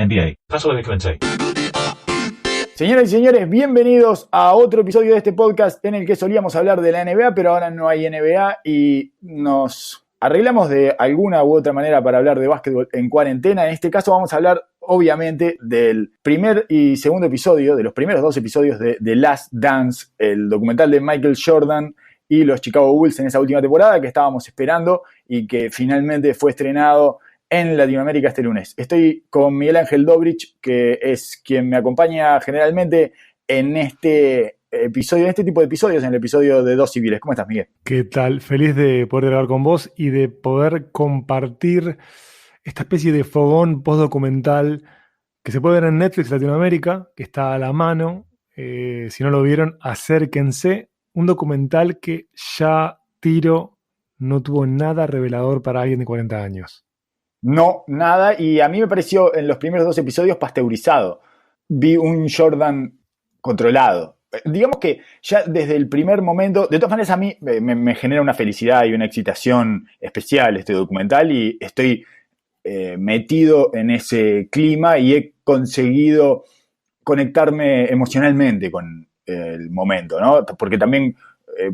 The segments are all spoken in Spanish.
NBA. Paso a la Clemente. Señoras y señores, bienvenidos a otro episodio de este podcast en el que solíamos hablar de la NBA, pero ahora no hay NBA y nos arreglamos de alguna u otra manera para hablar de básquetbol en cuarentena. En este caso vamos a hablar, obviamente, del primer y segundo episodio, de los primeros dos episodios de The Last Dance, el documental de Michael Jordan y los Chicago Bulls en esa última temporada que estábamos esperando y que finalmente fue estrenado en Latinoamérica este lunes. Estoy con Miguel Ángel Dobrich, que es quien me acompaña generalmente en este episodio, en este tipo de episodios, en el episodio de Dos Civiles. ¿Cómo estás, Miguel? ¿Qué tal? Feliz de poder hablar con vos y de poder compartir esta especie de fogón post-documental que se puede ver en Netflix Latinoamérica, que está a la mano. Si no lo vieron, acérquense. Un documental que ya tiro no tuvo nada revelador para alguien de 40 años. No, nada, y a mí me pareció en los primeros dos episodios pasteurizado. Vi un Jordan controlado. Digamos que ya desde el primer momento, de todas maneras a mí me genera una felicidad y una excitación especial este documental y estoy metido en ese clima y he conseguido conectarme emocionalmente con el momento, ¿no? Porque también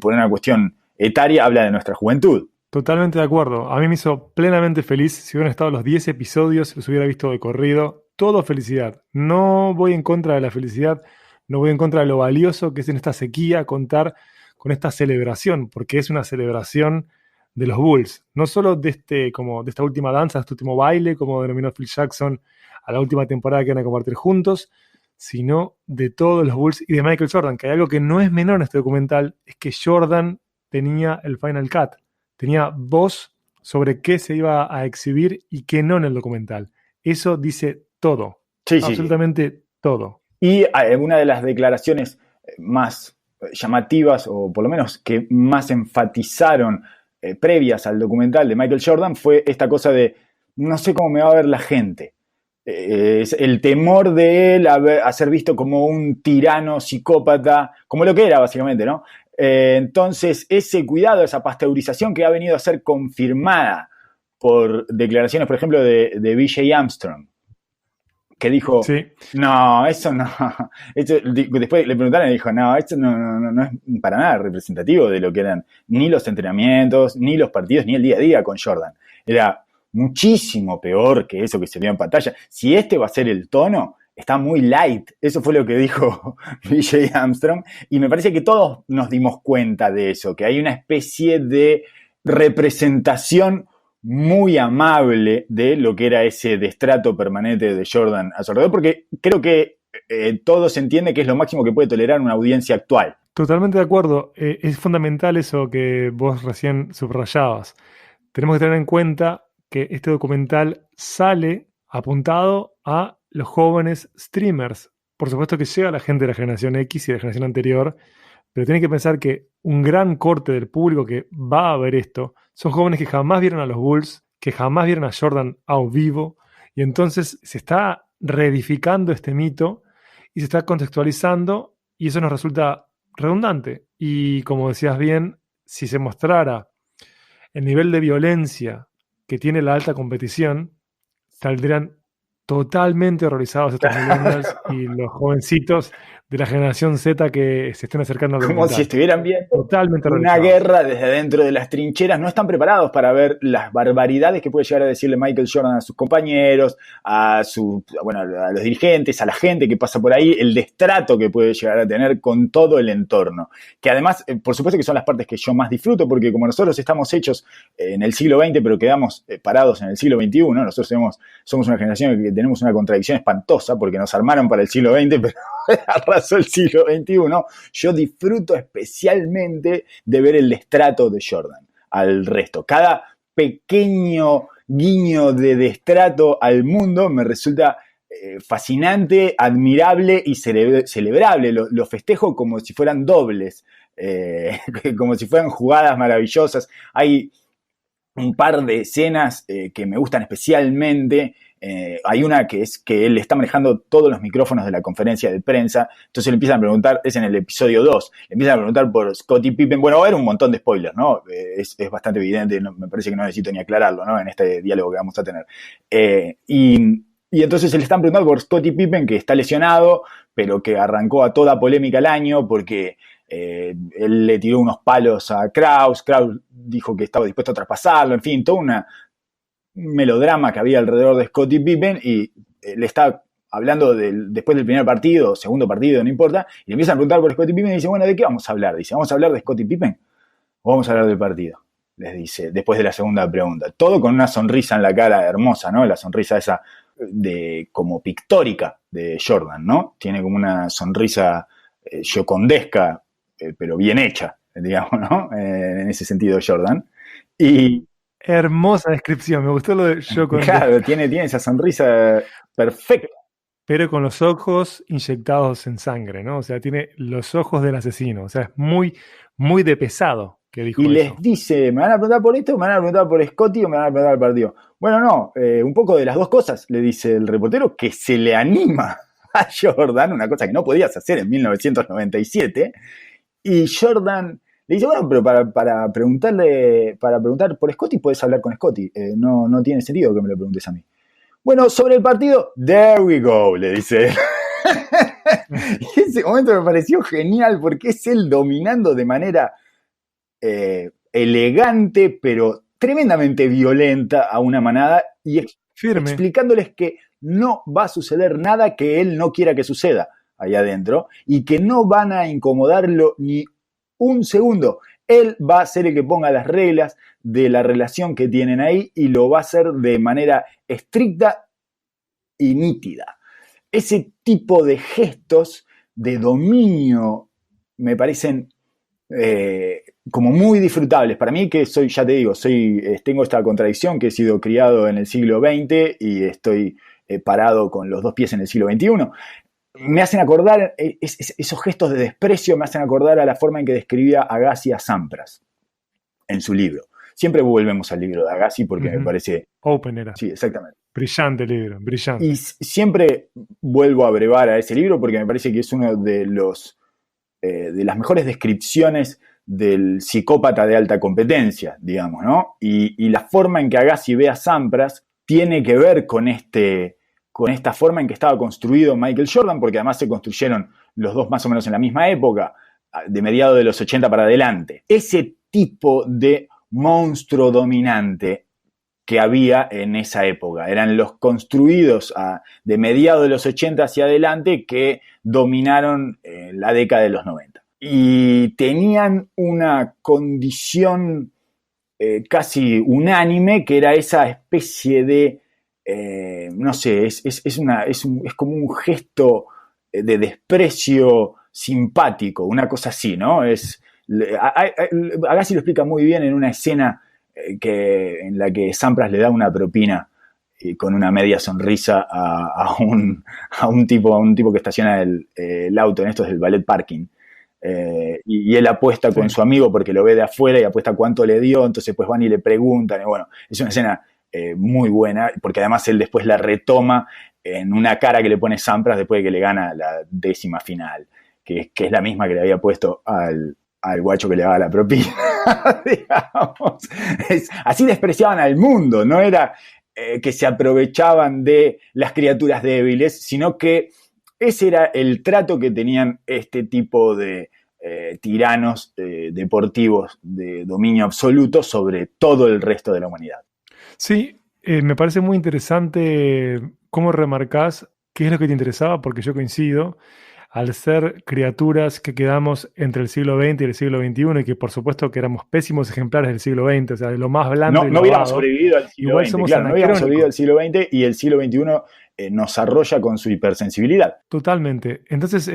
por una cuestión etaria habla de nuestra juventud. Totalmente de acuerdo. A mí me hizo plenamente feliz. Si hubieran estado los 10 episodios, los hubiera visto de corrido. Todo felicidad. No voy en contra de la felicidad, no voy en contra de lo valioso que es en esta sequía contar con esta celebración, porque es una celebración de los Bulls. No solo de esta última danza, de este último baile, como denominó Phil Jackson, a la última temporada que van a compartir juntos, sino de todos los Bulls y de Michael Jordan, que hay algo que no es menor en este documental, es que Jordan tenía el Final Cut. Tenía voz sobre qué se iba a exhibir y qué no en el documental. Eso dice todo. Sí, absolutamente todo. Y una de las declaraciones más llamativas, o por lo menos que más enfatizaron previas al documental de Michael Jordan, fue esta cosa de no sé cómo me va a ver la gente. Es el temor de él a ser visto como un tirano psicópata, como lo que era básicamente, ¿no? Entonces, ese cuidado, esa pasteurización que ha venido a ser confirmada por declaraciones, por ejemplo, de B.J. Armstrong, que dijo, sí. No, eso no. Después le preguntaron y dijo, no, esto no es para nada representativo de lo que eran ni los entrenamientos, ni los partidos, ni el día a día con Jordan. Era muchísimo peor que eso que se vio en pantalla. Si este va a ser el tono, está muy light. Eso fue lo que dijo B.J. Armstrong. Y me parece que todos nos dimos cuenta de eso, que hay una especie de representación muy amable de lo que era ese destrato permanente de Jordan a su alrededor, porque creo que todos entienden que es lo máximo que puede tolerar una audiencia actual. Totalmente de acuerdo. Es fundamental eso que vos recién subrayabas. Tenemos que tener en cuenta que este documental sale apuntado a los jóvenes streamers. Por supuesto que llega a la gente de la generación X y de la generación anterior, pero tienen que pensar que un gran corte del público que va a ver esto son jóvenes que jamás vieron a los Bulls, que jamás vieron a Jordan a vivo, y entonces se está reedificando este mito y se está contextualizando, y eso nos resulta redundante. Y como decías bien, si se mostrara el nivel de violencia que tiene la alta competición, saldrían totalmente horrorizados estos millennials y los jovencitos de la generación Z que se estén acercando al documental. Como si estuvieran viendo totalmente una guerra desde dentro de las trincheras. No están preparados para ver las barbaridades que puede llegar a decirle Michael Jordan a sus compañeros, a los dirigentes, a la gente que pasa por ahí, el destrato que puede llegar a tener con todo el entorno. Que además, por supuesto que son las partes que yo más disfruto, porque como nosotros estamos hechos en el siglo XX, pero quedamos parados en el siglo XXI, nosotros somos una generación que tenemos una contradicción espantosa, porque nos armaron para el siglo XX, pero arrasó el siglo XXI. Yo disfruto especialmente de ver el destrato de Jordan al resto. Cada pequeño guiño de destrato al mundo me resulta fascinante, admirable y celebrable. Lo festejo como si fueran dobles, como si fueran jugadas maravillosas. Hay un par de escenas que me gustan especialmente. Hay una que es que él está manejando todos los micrófonos de la conferencia de prensa, entonces le empiezan a preguntar, es en el episodio 2, le empiezan a preguntar por Scottie Pippen. Bueno, va a haber un montón de spoilers, ¿no? Es bastante evidente, me parece que no necesito ni aclararlo, ¿no? En este diálogo que vamos a tener. Y Y entonces se le están preguntando por Scottie Pippen, que está lesionado, pero que arrancó a toda polémica el año porque él le tiró unos palos a Krause dijo que estaba dispuesto a traspasarlo, en fin, todo un melodrama que había alrededor de Scottie Pippen y le está hablando después del primer partido, segundo partido, no importa, y le empiezan a preguntar por Scottie Pippen y dice, bueno, ¿de qué vamos a hablar? Dice, ¿vamos a hablar de Scottie Pippen o vamos a hablar del partido? Les dice, después de la segunda pregunta. Todo con una sonrisa en la cara hermosa, ¿no? La sonrisa esa como pictórica de Jordan, ¿no? Tiene como una sonrisa yocondesca, pero bien hecha, digamos, ¿no? En ese sentido Jordan. Y hermosa descripción, me gustó lo de yocondesca. claro, tiene esa sonrisa perfecta. Pero con los ojos inyectados en sangre, ¿no? O sea, tiene los ojos del asesino. O sea, es muy, muy de pesado que dijo y eso. Les dice, ¿me van a preguntar por esto? ¿Me van a preguntar por Scottie o me van a preguntar por el partido? Bueno, no, un poco de las dos cosas, le dice el reportero, que se le anima a Jordan, una cosa que no podías hacer en 1997, y Jordan le dice, bueno, pero para preguntar por Scottie puedes hablar con Scottie, no tiene sentido que me lo preguntes a mí. Bueno, sobre el partido, there we go, le dice él. Y ese momento me pareció genial porque es él dominando de manera elegante, pero tremendamente violenta a una manada y explicándoles que no va a suceder nada que él no quiera que suceda ahí adentro y que no van a incomodarlo ni un segundo. Él va a ser el que ponga las reglas de la relación que tienen ahí y lo va a hacer de manera estricta y nítida. Ese tipo de gestos de dominio me parecen como muy disfrutables. Para mí, que soy, ya te digo, tengo esta contradicción que he sido criado en el siglo XX y estoy parado con los dos pies en el siglo XXI. Me hacen acordar, esos gestos de desprecio me hacen acordar a la forma en que describía Agassi a Sampras en su libro. Siempre volvemos al libro de Agassi porque me parece... Open era. Sí, exactamente. Brillante libro, brillante. Y siempre vuelvo a brevar a ese libro porque me parece que es uno de las mejores descripciones del psicópata de alta competencia, digamos, ¿no? Y la forma en que Agassi ve a Sampras tiene que ver con esta forma en que estaba construido Michael Jordan, porque además se construyeron los dos más o menos en la misma época, de mediados de los 80 para adelante. Ese tipo de monstruo dominante que había en esa época. Eran los construidos de mediados de los 80 hacia adelante que dominaron la década de los 90. Y tenían una condición casi unánime, que era esa especie de no sé, es como un gesto de desprecio simpático, una cosa así, ¿no? Agassi lo explica muy bien en una escena en la que Sampras le da una propina con una media sonrisa a un tipo que estaciona el auto en estos del ballet parking. Y él apuesta con su amigo porque lo ve de afuera y apuesta cuánto le dio, entonces pues van y le preguntan, y bueno, es una escena muy buena, porque además él después la retoma en una cara que le pone Sampras después de que le gana la 10ª final, que es la misma que le había puesto al guacho que le daba la propina. Digamos. Así despreciaban al mundo, no era que se aprovechaban de las criaturas débiles, sino que ese era el trato que tenían este tipo de tiranos deportivos de dominio absoluto sobre todo el resto de la humanidad. Sí, me parece muy interesante cómo remarcás qué es lo que te interesaba, porque yo coincido, al ser criaturas que quedamos entre el siglo XX y el siglo XXI, y que por supuesto que éramos pésimos ejemplares del siglo XX, o sea, de lo más blando y no hubiéramos sobrevivido al siglo igual XX, somos claro, no hubiéramos sobrevivido al siglo XX y el siglo XXI nos arrolla con su hipersensibilidad. Totalmente. Entonces,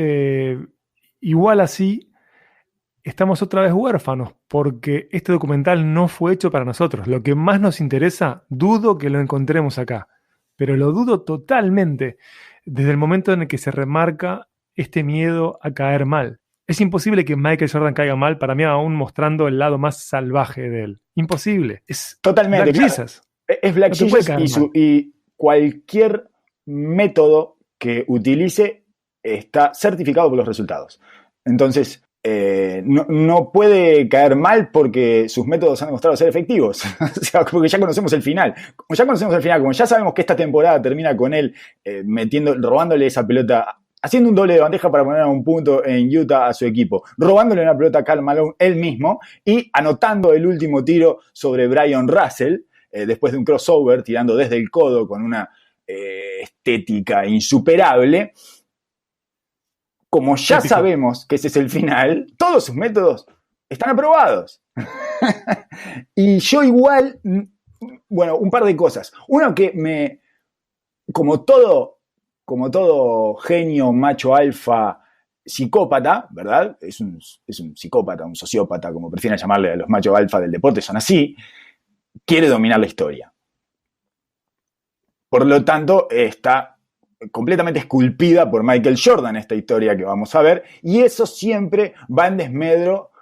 igual así, estamos otra vez huérfanos, porque este documental no fue hecho para nosotros. Lo que más nos interesa, dudo que lo encontremos acá, pero lo dudo totalmente desde el momento en el que se remarca este miedo a caer mal. Es imposible que Michael Jordan caiga mal, para mí aún mostrando el lado más salvaje de él. Imposible. Es totalmente, Black Jesus. Es Black Jesus y cualquier método que utilice está certificado por los resultados. Entonces, no puede caer mal porque sus métodos han demostrado ser efectivos. O sea, porque ya conocemos el final. Como ya sabemos que esta temporada termina con él robándole esa pelota, haciendo un doble de bandeja para poner a un punto en Utah a su equipo, robándole una pelota a Karl Malone él mismo y anotando el último tiro sobre Bryon Russell, después de un crossover, tirando desde el codo con una estética insuperable. Como ya sabemos que ese es el final, todos sus métodos están aprobados. Y yo igual, bueno, un par de cosas. Uno que como todo genio macho alfa psicópata, ¿verdad? Es un psicópata, un sociópata, como prefieren llamarle a los machos alfa del deporte, son así, quiere dominar la historia. Por lo tanto, está completamente esculpida por Michael Jordan esta historia que vamos a ver, y eso siempre va en desmedro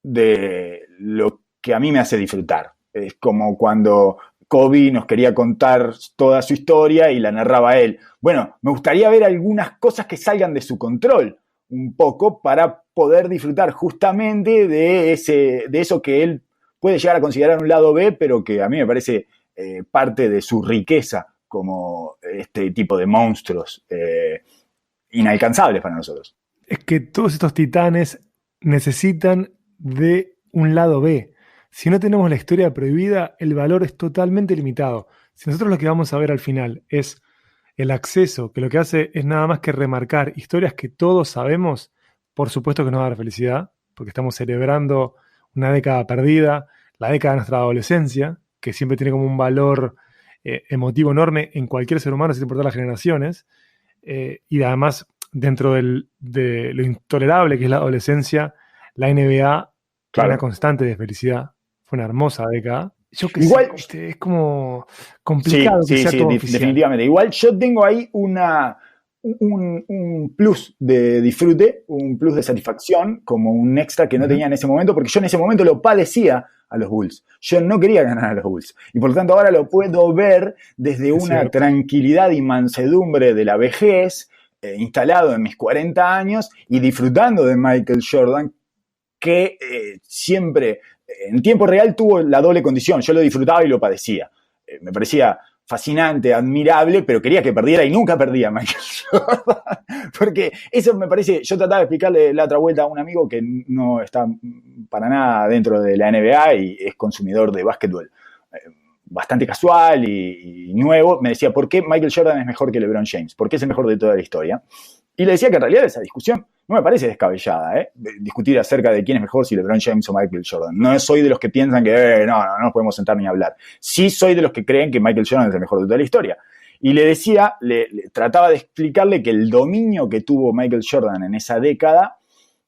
de lo que a mí me hace disfrutar. Es como cuando Kobe nos quería contar toda su historia y la narraba él. Bueno, me gustaría ver algunas cosas que salgan de su control, un poco, para poder disfrutar justamente de eso que él puede llegar a considerar un lado B, pero que a mí me parece parte de su riqueza como este tipo de monstruos inalcanzables para nosotros. Es que todos estos titanes necesitan de un lado B. Si no tenemos la historia prohibida, el valor es totalmente limitado. Si nosotros lo que vamos a ver al final es el acceso, que lo que hace es nada más que remarcar historias que todos sabemos, por supuesto que nos va a dar felicidad, porque estamos celebrando una década perdida, la década de nuestra adolescencia, que siempre tiene como un valor emotivo enorme en cualquier ser humano, sin importar las generaciones, y además dentro de lo intolerable que es la adolescencia, la NBA tiene una constante de felicidad. Fue una hermosa década. Yo que igual, sé, es como complicado que sea todo oficial. Definitivamente. Igual yo tengo ahí un plus de disfrute, un plus de satisfacción, como un extra que no tenía en ese momento, porque yo en ese momento lo padecía a los Bulls. Yo no quería ganar a los Bulls. Y por lo tanto ahora lo puedo ver desde una tranquilidad y mansedumbre de la vejez, instalado en mis 40 años y disfrutando de Michael Jordan, que siempre en tiempo real tuvo la doble condición. Yo lo disfrutaba y lo padecía. Me parecía fascinante, admirable, pero quería que perdiera y nunca perdía Michael Jordan. Porque eso me parece, yo trataba de explicarle la otra vuelta a un amigo que no está para nada dentro de la NBA y es consumidor de básquetbol bastante casual y nuevo. Me decía, ¿por qué Michael Jordan es mejor que LeBron James? ¿Por qué es el mejor de toda la historia? Y le decía que en realidad esa discusión no me parece descabellada, discutir acerca de quién es mejor, si LeBron James o Michael Jordan. No soy de los que piensan que no nos podemos sentar ni hablar. Sí soy de los que creen que Michael Jordan es el mejor de toda la historia. Y le decía, trataba de explicarle que el dominio que tuvo Michael Jordan en esa década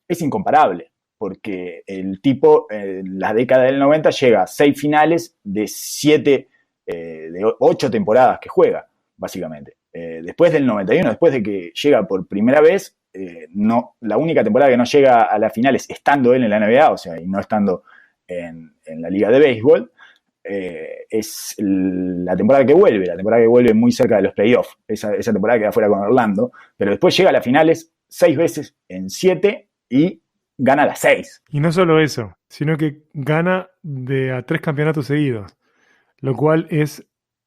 es incomparable, porque el tipo en la década del 90 llega a 6 finales de 8 temporadas que juega, básicamente. Después del 91, después de que llega por primera vez, la única temporada que no llega a las finales estando él en la NBA, o sea, y no estando en la liga de béisbol, es la temporada que vuelve muy cerca de los playoffs, esa temporada queda fuera con Orlando, pero después llega a las finales 6 veces en 7 y gana las 6. Y no solo eso, sino que gana de a 3 campeonatos seguidos, lo cual es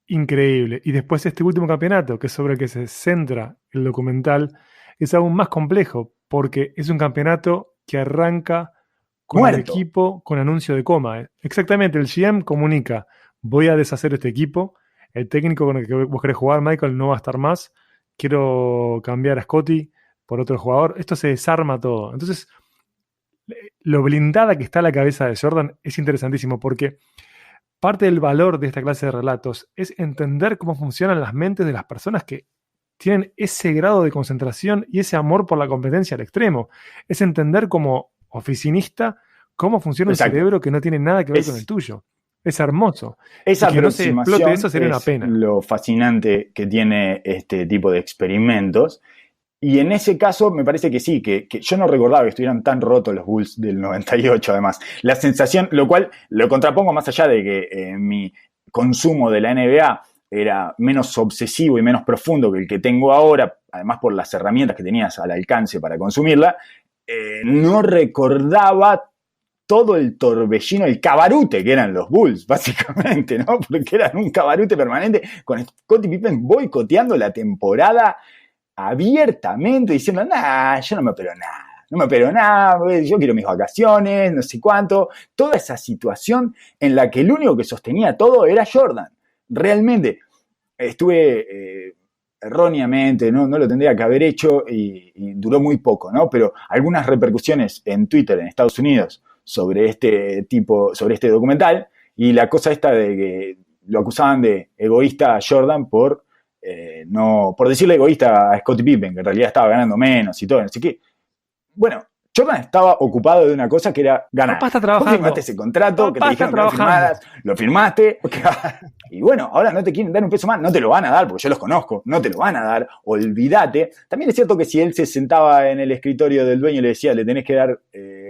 increíble. Y después este último campeonato, que es sobre el que se centra el documental, es aún más complejo, porque es un campeonato que arranca con el equipo con anuncio de coma. Exactamente, el GM comunica, voy a deshacer este equipo, el técnico con el que vos querés jugar, Michael, no va a estar más, quiero cambiar a Scottie por otro jugador. Esto se desarma todo. Entonces, lo blindada que está la cabeza de Jordan es interesantísimo, porque parte del valor de esta clase de relatos es entender cómo funcionan las mentes de las personas que tienen ese grado de concentración y ese amor por la competencia al extremo. Es entender como oficinista cómo funciona un cerebro que no tiene nada que ver con el tuyo. Es hermoso. Esa y que no se explote eso sería una pena. Lo fascinante que tiene este tipo de experimentos. Y en ese caso me parece que sí, que yo no recordaba que estuvieran tan rotos los Bulls del 98 además. La sensación, lo cual lo contrapongo más allá de que mi consumo de la NBA era menos obsesivo y menos profundo que el que tengo ahora, además por las herramientas que tenías al alcance para consumirla. no recordaba todo el torbellino, el cabarute que eran los Bulls, básicamente, ¿no? Porque eran un cabarute permanente con Scottie Pippen boicoteando la temporada abiertamente, diciendo, nah, yo no me opero nada, yo quiero mis vacaciones, no sé cuánto. Toda esa situación en la que el único que sostenía todo era Jordan. Realmente, estuve erróneamente, ¿no? No lo tendría que haber hecho y duró muy poco, ¿no? Pero algunas repercusiones en Twitter en Estados Unidos sobre este documental, y la cosa esta de que lo acusaban de egoísta a Jordan por decirle egoísta a Scottie Pippen, que en realidad estaba ganando menos y todo, no sé qué. Bueno, Jordan estaba ocupado de una cosa que era ganar. Papá está trabajando. Vos firmaste ese contrato, que te dijeron que no firmaras, lo firmaste, y bueno, ahora no te quieren dar un peso más, no te lo van a dar, porque yo los conozco, no te lo van a dar, olvídate. También es cierto que si él se sentaba en el escritorio del dueño y le decía, le tenés que dar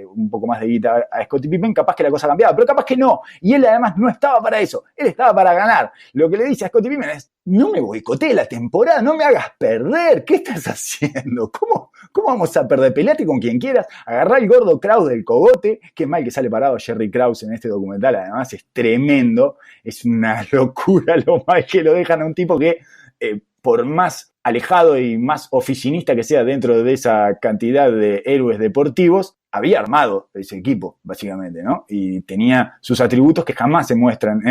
un poco más de guita a Scottie Pippen, capaz que la cosa cambiaba, pero capaz que no. Y él además no estaba para eso, él estaba para ganar. Lo que le dice a Scottie Pippen es, no me boicotees la temporada, no me hagas perder, ¿qué estás haciendo? ¿Cómo vamos a perder? Peleate con quien quieras, agarrá el gordo Krause del cogote, qué mal que sale parado Jerry Krause en este documental, además es tremendo, es una locura lo mal que lo dejan a un tipo que, por más alejado y más oficinista que sea dentro de esa cantidad de héroes deportivos, había armado ese equipo, básicamente, ¿no? Y tenía sus atributos que jamás se muestran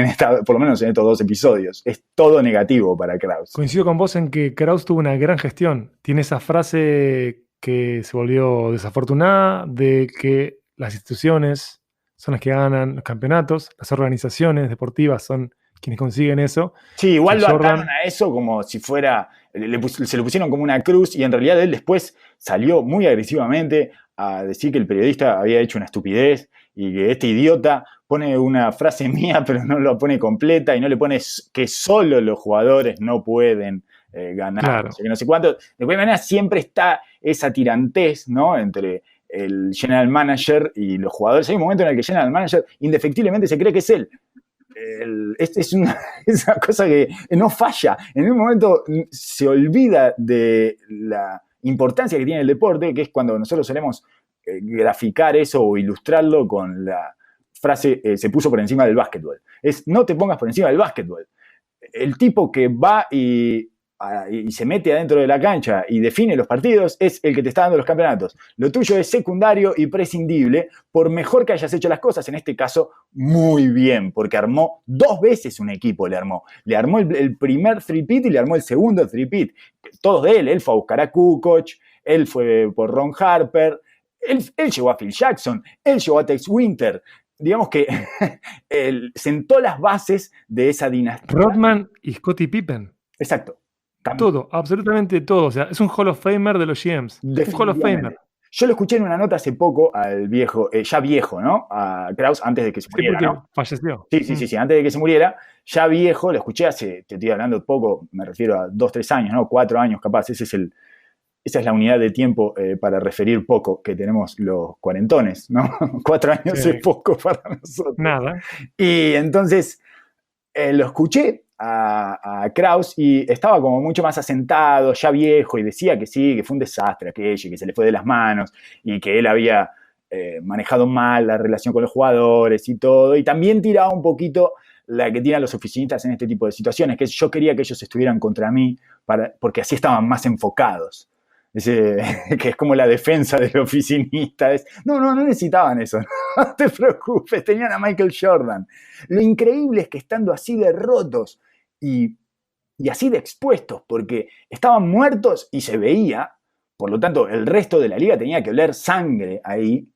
por lo menos en estos 2 episodios. Es todo negativo para Krause. Coincido con vos en que Krause tuvo una gran gestión. Tiene esa frase que se volvió desafortunada de que las instituciones son las que ganan los campeonatos, las organizaciones deportivas son quienes consiguen eso. Sí, igual lo ataron a eso como si fuera, se lo pusieron como una cruz, y en realidad él después salió muy agresivamente a decir que el periodista había hecho una estupidez y que este idiota pone una frase mía pero no la pone completa y no le pone que solo los jugadores no pueden ganar, claro. No sé, no sé cuánto. De cualquier manera siempre está esa tirantez, ¿no?, entre el general manager y los jugadores. Hay un momento en el que el general manager indefectiblemente se cree que es él. Es una cosa que no falla. En un momento se olvida de la importancia que tiene el deporte, que es cuando nosotros solemos graficar eso o ilustrarlo con la frase se puso por encima del básquetbol. Es no te pongas por encima del básquetbol. El tipo que va y se mete adentro de la cancha y define los partidos es el que te está dando los campeonatos. Lo tuyo es secundario y prescindible, por mejor que hayas hecho las cosas, en este caso muy bien, porque armó 2 veces un equipo, le armó el primer three-peat y le armó el segundo three-peat, todos de él fue a buscar a Kukoc, él fue por Ron Harper, él llevó a Phil Jackson, él llevó a Tex Winter. Digamos que él sentó las bases de esa dinastía. Rodman y Scottie Pippen. Exacto. Todo, absolutamente todo. O sea, es un Hall of Famer de los GMs. Un Hall of Famer. Yo lo escuché en una nota hace poco al viejo, ya viejo, ¿no? A Krause, antes de que se muriera, porque ¿no? Falleció. Sí, antes de que se muriera, ya viejo, lo escuché hace, te estoy hablando poco, me refiero a 2, 3 años, ¿no? 4 años capaz, esa es la unidad de tiempo para referir poco que tenemos los cuarentones, ¿no? 4 años es poco para nosotros. Nada. Y entonces lo escuché a Krause y estaba como mucho más asentado, ya viejo, y decía que sí, que fue un desastre aquello, que se le fue de las manos y que él había manejado mal la relación con los jugadores y todo, y también tiraba un poquito la que tiran los oficinistas en este tipo de situaciones, que yo quería que ellos estuvieran contra mí porque así estaban más enfocados. Que es como la defensa del oficinista. No necesitaban eso, no te preocupes, tenían a Michael Jordan. Lo increíble es que estando así de rotos y así de expuestos, porque estaban muertos y se veía, por lo tanto el resto de la liga tenía que oler sangre ahí,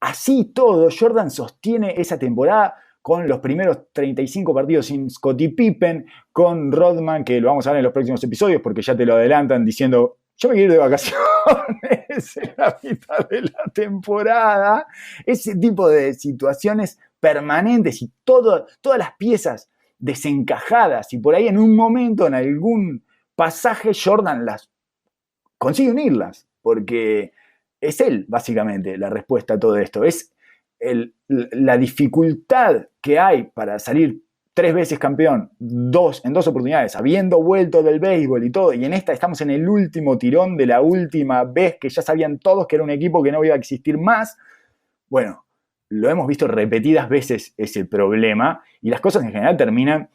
así todo, Jordan sostiene esa temporada con los primeros 35 partidos sin Scottie Pippen, con Rodman, que lo vamos a ver en los próximos episodios porque ya te lo adelantan diciendo yo me quiero ir de vacaciones en la mitad de la temporada. Ese tipo de situaciones permanentes y todas las piezas desencajadas, y por ahí en un momento, en algún pasaje, Jordan las consigue unirlas, porque es él, básicamente, la respuesta a todo esto. Es la dificultad que hay para salir 3 veces campeón, en 2 oportunidades, habiendo vuelto del béisbol y todo, y en esta estamos en el último tirón de la última vez que ya sabían todos que era un equipo que no iba a existir más. Bueno, lo hemos visto repetidas veces ese problema, y las cosas en general terminan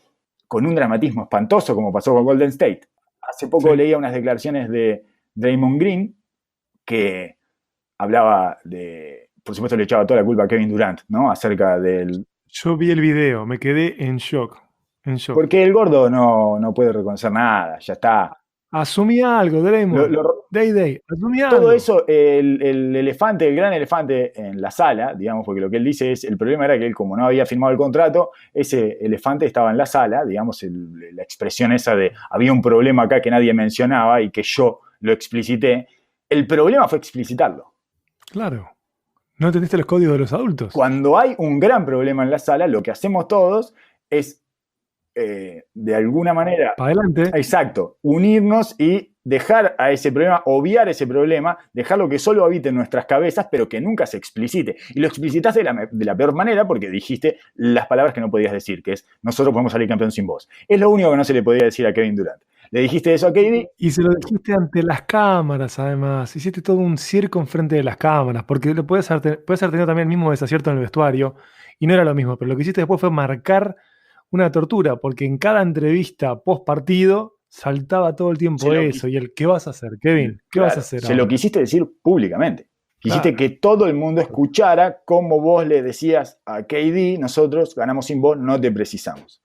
con un dramatismo espantoso, como pasó con Golden State. Hace poco leía unas declaraciones de Draymond Green que hablaba de, por supuesto le echaba toda la culpa a Kevin Durant, ¿no? Acerca del... Yo vi el video, me quedé en shock. Porque el gordo no puede reconocer nada, ya está. Asumía algo, Draymond. Asumía todo algo. Eso, el elefante, el gran elefante en la sala, digamos, porque lo que él dice es, el problema era que él, como no había firmado el contrato, ese elefante estaba en la sala, digamos, la expresión esa de, había un problema acá que nadie mencionaba y que yo lo explicité. El problema fue explicitarlo. Claro. ¿No entendiste los códigos de los adultos? Cuando hay un gran problema en la sala, lo que hacemos todos es, de alguna manera... Para adelante. Exacto. Unirnos y dejar a ese problema, obviar ese problema, dejarlo que solo habite en nuestras cabezas, pero que nunca se explicite. Y lo explicitaste de la peor manera porque dijiste las palabras que no podías decir, que es, nosotros podemos salir campeón sin vos. Es lo único que no se le podía decir a Kevin Durant. Le dijiste eso a KD. Y se lo dijiste ante las cámaras, además. Hiciste todo un circo enfrente de las cámaras, porque puedes haber tenido también el mismo desacierto en el vestuario, y no era lo mismo, pero lo que hiciste después fue marcar una tortura, porque en cada entrevista post partido saltaba todo el tiempo eso. Y ¿qué vas a hacer, Kevin? ¿Qué vas a hacer ahora? Se lo quisiste decir públicamente. Quisiste que todo el mundo escuchara cómo vos le decías a KD, nosotros ganamos sin vos, no te precisamos.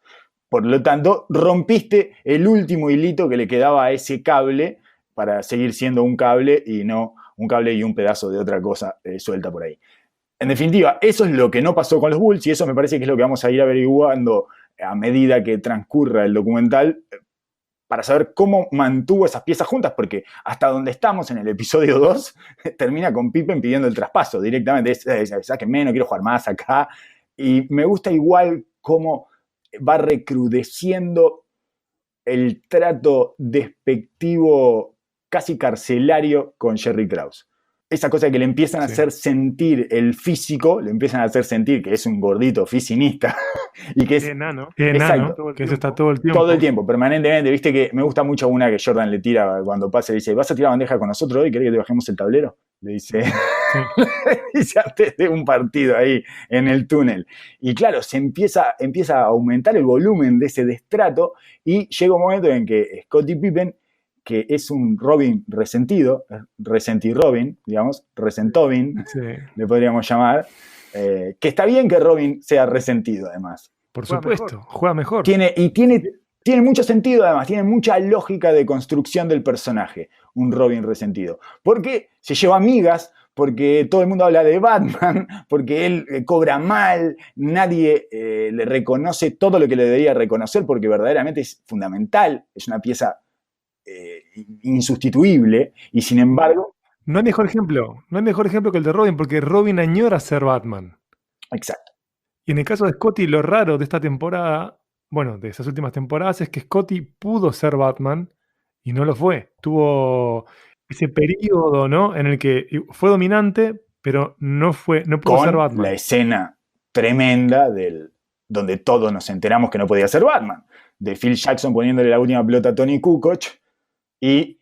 Por lo tanto, rompiste el último hilito que le quedaba a ese cable para seguir siendo un cable y no un cable y un pedazo de otra cosa suelta por ahí. En definitiva, eso es lo que no pasó con los Bulls y eso me parece que es lo que vamos a ir averiguando a medida que transcurra el documental para saber cómo mantuvo esas piezas juntas, porque hasta donde estamos en el episodio 2 termina con Pippen pidiendo el traspaso directamente. Sáquenme, no quiero jugar más acá. Y me gusta igual cómo va recrudeciendo el trato despectivo, casi carcelario con Jerry Krause. Esa cosa que le empiezan a hacer sentir el físico, le empiezan a hacer sentir que es un gordito oficinista y que es enano, exacto, que eso está todo el tiempo. Todo el tiempo, permanentemente. Viste que me gusta mucho una que Jordan le tira cuando pasa y dice, ¿vas a tirar bandeja con nosotros hoy? ¿Querés que te bajemos el tablero? Le dice, dice antes de un partido ahí en el túnel. Y claro, se empieza a aumentar el volumen de ese destrato y llega un momento en que Scottie Pippen, que es un Robin resentido, resenti-Robin, digamos, resentovin, le podríamos llamar, que está bien que Robin sea resentido, además. Por supuesto, juega mejor. Tiene mucho sentido, además, tiene mucha lógica de construcción del personaje, un Robin resentido. Porque se lleva amigas, porque todo el mundo habla de Batman, porque él cobra mal, nadie le reconoce todo lo que le debería reconocer, porque verdaderamente es fundamental, es una pieza insustituible, y sin embargo... No hay mejor ejemplo que el de Robin, porque Robin añora ser Batman. Exacto. Y en el caso de Scottie, lo raro de esta temporada, bueno, de esas últimas temporadas, es que Scottie pudo ser Batman y no lo fue. Tuvo ese periodo, ¿no?, en el que fue dominante, pero no pudo ser Batman. La escena tremenda donde todos nos enteramos que no podía ser Batman, de Phil Jackson poniéndole la última pelota a Tony Kukoc y...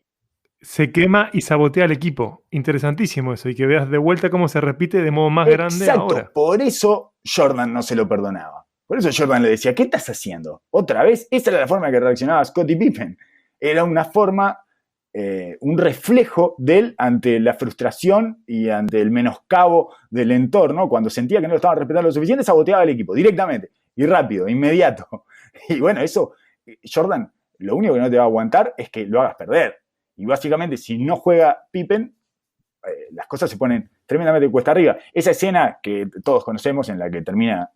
se quema y sabotea al equipo. Interesantísimo eso, y que veas de vuelta cómo se repite de modo más grande ahora. Exacto, por eso Jordan no se lo perdonaba. Por eso Jordan le decía, ¿qué estás haciendo? ¿Otra vez? Esa era la forma en que reaccionaba Scottie Pippen. Era una forma, un reflejo de él ante la frustración y ante el menoscabo del entorno. Cuando sentía que no lo estaban respetando lo suficiente, saboteaba al equipo directamente y rápido, inmediato. Y bueno, eso, Jordan, lo único que no te va a aguantar es que lo hagas perder. Y básicamente, si no juega Pippen, las cosas se ponen tremendamente cuesta arriba. Esa escena que todos conocemos, en la que termina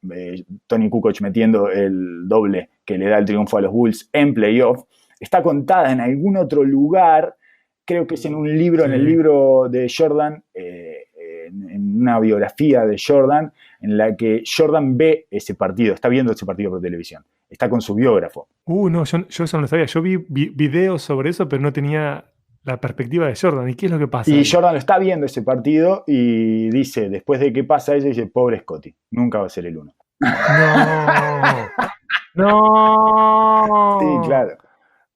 Tony Kukoc metiendo el doble que le da el triunfo a los Bulls en playoff, está contada en algún otro lugar, creo que es en un libro, en el libro de Jordan, en una biografía de Jordan, en la que Jordan ve ese partido, está viendo ese partido por televisión. Está con su biógrafo. No, yo eso no lo sabía. Yo vi videos sobre eso, pero no tenía la perspectiva de Jordan. ¿Y qué es lo que pasa? Y Jordan lo está viendo ese partido y dice, después de que pasa eso, dice, pobre Scottie, nunca va a ser el uno. No. Sí, ¡No! claro.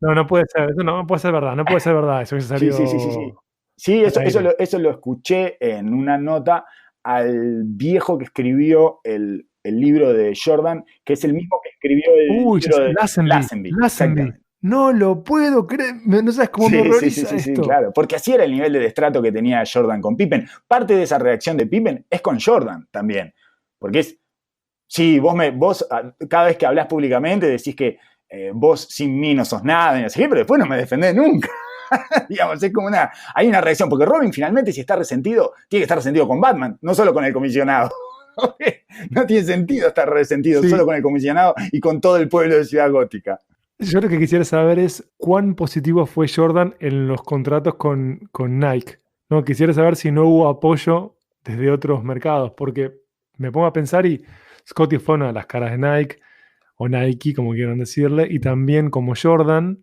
No, no puede ser. Eso no puede ser verdad. No puede ser verdad. Eso que Sí, sí, sí, sí, sí. salió Sí, al aire. eso lo escuché en una nota al viejo que escribió el libro de Jordan, que es el mismo que escribió el Uy, ya libro sé, de Lazenby. Lazenby, Lazenby. exactamente. No lo puedo creer. No sabes cómo me Sí, sí, sí, horroriza sí, sí, esto. claro. Porque así era el nivel de destrato que tenía Jordan con Pippen. Parte de esa reacción de Pippen es con Jordan también. Porque es, sí, vos cada vez que hablas públicamente decís que vos sin mí no sos nada, y no sé qué, pero después no me defendés nunca. Digamos, es como hay una reacción, porque Robin finalmente si está resentido, tiene que estar resentido con Batman, no solo con el comisionado. No tiene sentido estar resentido solo Sí. con el comisionado y con todo el pueblo de Ciudad Gótica. Yo lo que quisiera saber es cuán positivo fue Jordan en los contratos con Nike. No, quisiera saber si no hubo apoyo desde otros mercados, porque me pongo a pensar y Scotty fue una de las caras de Nike, o Nike, como quieran decirle, y también como Jordan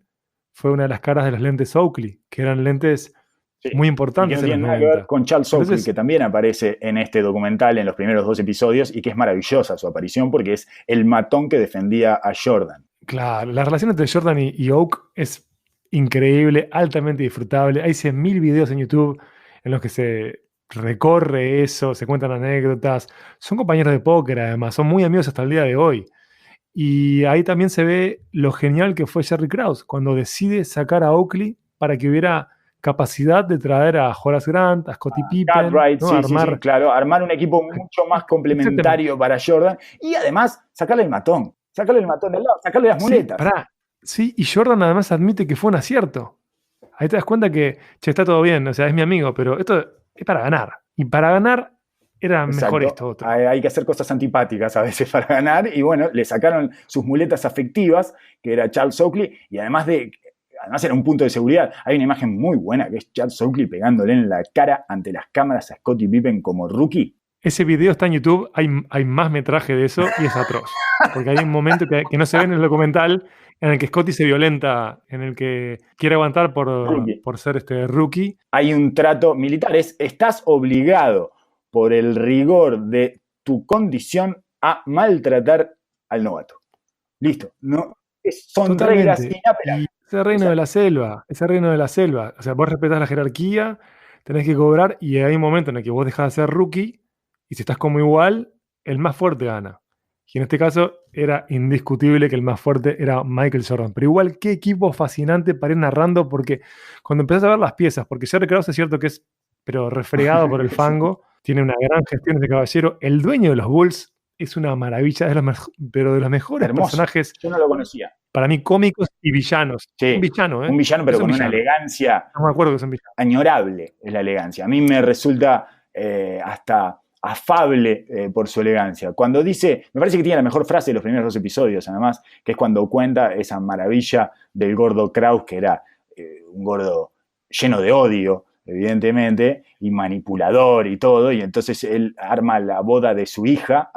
fue una de las caras de los lentes Oakley, que eran lentes Sí. muy Y que importantes no en los tiene nada que ver 90. con Charles Oakley, que Entonces, también aparece en este documental en los primeros 2 episodios y que es maravillosa su aparición porque es el matón que defendía a Jordan. claro, la relación entre Jordan y Oak es increíble, altamente disfrutable. Hay 100.000 videos en YouTube en los que se recorre eso, se cuentan anécdotas. Son compañeros de póker, además, son muy amigos hasta el día de hoy. Y ahí también se ve lo genial que fue Jerry Krause cuando decide sacar a Oakley para que hubiera capacidad de traer a Horace Grant, a Scottie Pippen, Cartwright, ¿no? sí, sí, sí, claro, armar un equipo mucho más Exactamente. complementario para Jordan y además sacarle el matón del lado, sacarle las Sí, muletas. pará. Sí, y Jordan además admite que fue un acierto. Ahí te das cuenta que, che, está todo bien, o sea, es mi amigo, pero esto es para ganar. Y para ganar era mejor Exacto. esto otro. Hay que hacer cosas antipáticas a veces para ganar y bueno, le sacaron sus muletas afectivas, que era Charles Oakley, y además era un punto de seguridad. Hay una imagen muy buena que es Charles Oakley pegándole en la cara ante las cámaras a Scottie Pippen como rookie. Ese video está en YouTube, hay más metraje de eso y es atroz. Porque hay un momento que no se ve en el documental en el que Scotty se violenta, en el que quiere aguantar Rookie. por ser este rookie. Hay un trato militar, estás obligado por el rigor de tu condición a maltratar al novato. Listo, no, son reglas Totalmente. inapelables. Y ese reino Esa, de la selva, ese reino de la selva. O sea, vos respetás la jerarquía, tenés que cobrar y hay un momento en el que vos dejás de ser rookie y si estás como igual, el más fuerte gana. Y en este caso era indiscutible que el más fuerte era Michael Jordan. Pero igual, qué equipo fascinante para ir narrando porque cuando empezás a ver las piezas, porque Jerry Krause es cierto que es pero refregado por el fango, tiene una gran gestión de caballero. El dueño de los Bulls es una maravilla, pero de los mejores hermoso. personajes Yo no lo conocía. para mí cómicos y villanos. Un Sí, villano, ¿eh? un villano, pero Es un con una villano. elegancia No me acuerdo que es un villano. añorable, es la elegancia. A mí me resulta hasta afable por su elegancia. Cuando dice, me parece que tiene la mejor frase de los primeros 2 episodios, además, que es cuando cuenta esa maravilla del gordo Kraus, que era un gordo lleno de odio, evidentemente, y manipulador y todo, y entonces él arma la boda de su hija,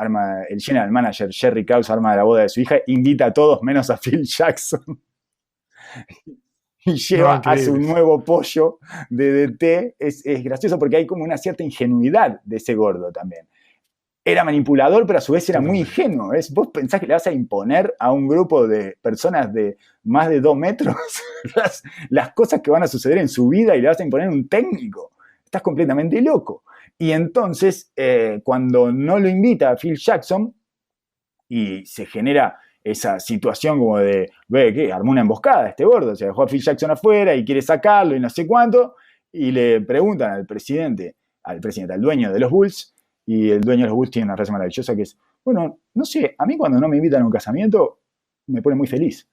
el general manager Jerry Krause arma la boda de su hija, invita a todos menos a Phil Jackson y No, lleva a su increíbles. nuevo pollo de DT. Es gracioso porque hay como una cierta ingenuidad de ese gordo también. Era manipulador, pero a su vez era muy Totalmente. ingenuo. Vos pensás que le vas a imponer a un grupo de personas de más de 2 metros las cosas que van a suceder en su vida y le vas a imponer un técnico. Estás completamente loco. Y entonces, cuando no lo invita a Phil Jackson y se genera esa situación como de, ve, que armó una emboscada este gordo, o sea, dejó a Phil Jackson afuera y quiere sacarlo y no sé cuánto, y le preguntan al dueño de los Bulls, y el dueño de los Bulls tiene una frase maravillosa que es, bueno, no sé, a mí cuando no me invitan a un casamiento, me pone muy feliz.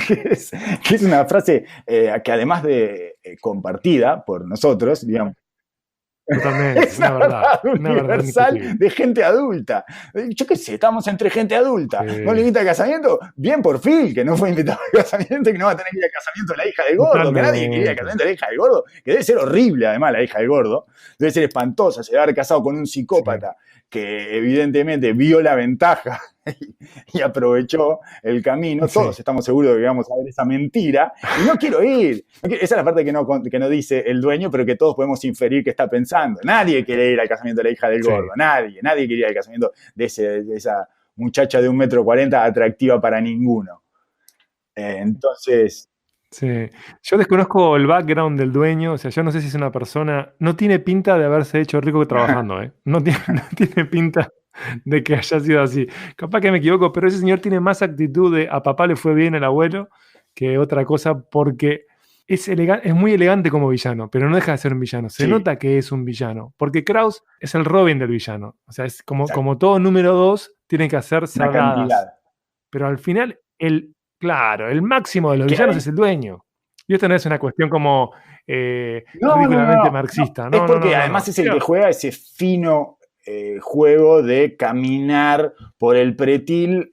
que es una frase que además de compartida por nosotros, digamos, Totalmente. es Una verdad. Una verdad universal indiscutible. de gente adulta. Yo qué sé, estamos entre gente adulta. ¿No le Sí. invita al casamiento? Bien por Phil, que no fue invitado al casamiento, que no va a tener que ir al casamiento de la hija del gordo, que nadie quería ir al Totalmente. casamiento de la hija del gordo, que debe ser horrible además la hija del gordo. Debe ser espantosa, se debe haber casado con un Sí. psicópata que evidentemente vio la ventaja y aprovechó el camino. Todos Sí. estamos seguros de que vamos a ver esa mentira. Y no quiero ir. Esa es la parte que no dice el dueño, pero que todos podemos inferir que está pensando. Nadie quiere ir al casamiento de la hija del Sí. gordo. Nadie quería ir al casamiento de esa muchacha de 1,40 m atractiva para ninguno. Entonces... Sí. Yo desconozco el background del dueño, o sea, yo no sé si es una persona, no tiene pinta de haberse hecho rico trabajando, ¿eh? No tiene pinta de que haya sido así. Capaz que me equivoco, pero ese señor tiene más actitud de a papá le fue bien el abuelo que otra cosa, porque es muy elegante como villano, pero no deja de ser un villano. Se nota que es un villano, porque Krauss es el Robin del villano. O sea, es como todo número 2 tiene que hacer sagadas. Pero al final, claro, el máximo de los villanos es el dueño. Y esto no es una cuestión como ridículamente marxista. Es porque además es el que juega ese fino juego de caminar por el pretil,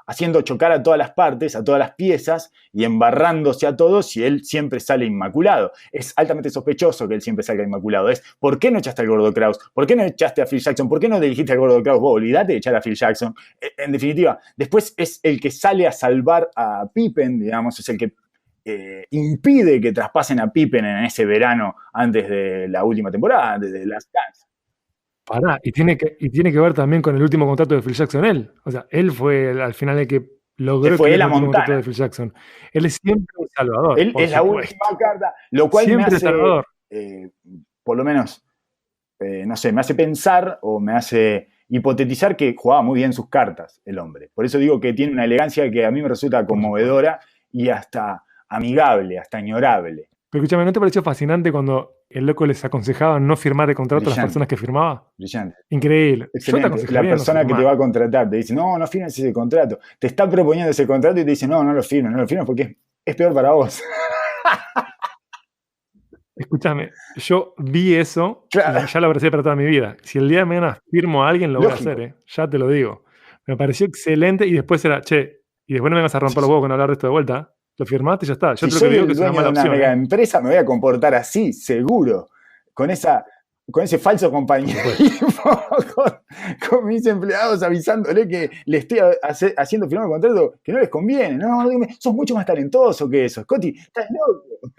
haciendo chocar a todas las partes, a todas las piezas y embarrándose a todos, y él siempre sale inmaculado. Es altamente sospechoso que él siempre salga inmaculado. ¿Por qué no echaste al gordo Krauss? ¿Por qué no echaste a Phil Jackson? ¿Por qué no dirigiste al gordo Krauss? Vos olvidate de echar a Phil Jackson. En definitiva, después es el que sale a salvar a Pippen, digamos, es el que impide que traspasen a Pippen en ese verano antes de la última temporada, antes de Last Dance. Y tiene que ver también con el último contrato de Phil Jackson, él. O sea, él fue al final el que logró el último contrato de Phil Jackson. Él es siempre un salvador. Él es la última carta, lo cual siempre me hace, salvador. Por lo menos, no sé, me hace pensar o me hace hipotetizar que jugaba muy bien sus cartas el hombre. Por eso digo que tiene una elegancia que a mí me resulta conmovedora y hasta amigable, hasta añorable. Pero escúchame, ¿no te pareció fascinante cuando el loco les aconsejaba no firmar el contrato a las personas que firmaba? Brillante. Increíble. Excelente. La persona que te va a contratar te dice, no firmes ese contrato. Te está proponiendo ese contrato y te dice, no lo firmes porque es peor para vos. Escúchame, yo vi eso, claro. Ya lo abracé para toda mi vida. Si el día de mañana firmo a alguien, lo voy a hacer, ya te lo digo. Me pareció excelente y después era, y después no me vas a romper los huevos con hablar de esto de vuelta. Lo firmaste y ya está. Yo te lo que digo que es una mala opción. Si soy el dueño de una mega empresa, me voy a comportar así, seguro. Con ese falso compañerismo, con mis empleados avisándole que le estoy haciendo firmar un contrato que no les conviene. No, sos mucho más talentoso que eso. Scotty, estás loco.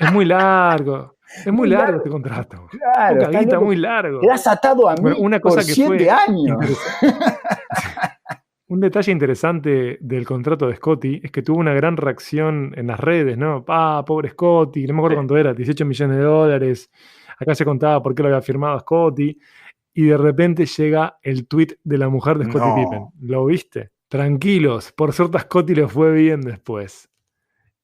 Es muy largo. Es muy largo este contrato. Claro, está muy largo. Quedás atado a mí una cosa por 7 años. Un detalle interesante del contrato de Scotty es que tuvo una gran reacción en las redes, ¿no? Pobre Scotty, no me acuerdo cuánto era, 18 millones de dólares. Acá se contaba por qué lo había firmado Scotty. Y de repente llega el tweet de la mujer de Scottie Pippen. ¿Lo viste? Tranquilos, por suerte a Scotty le fue bien después.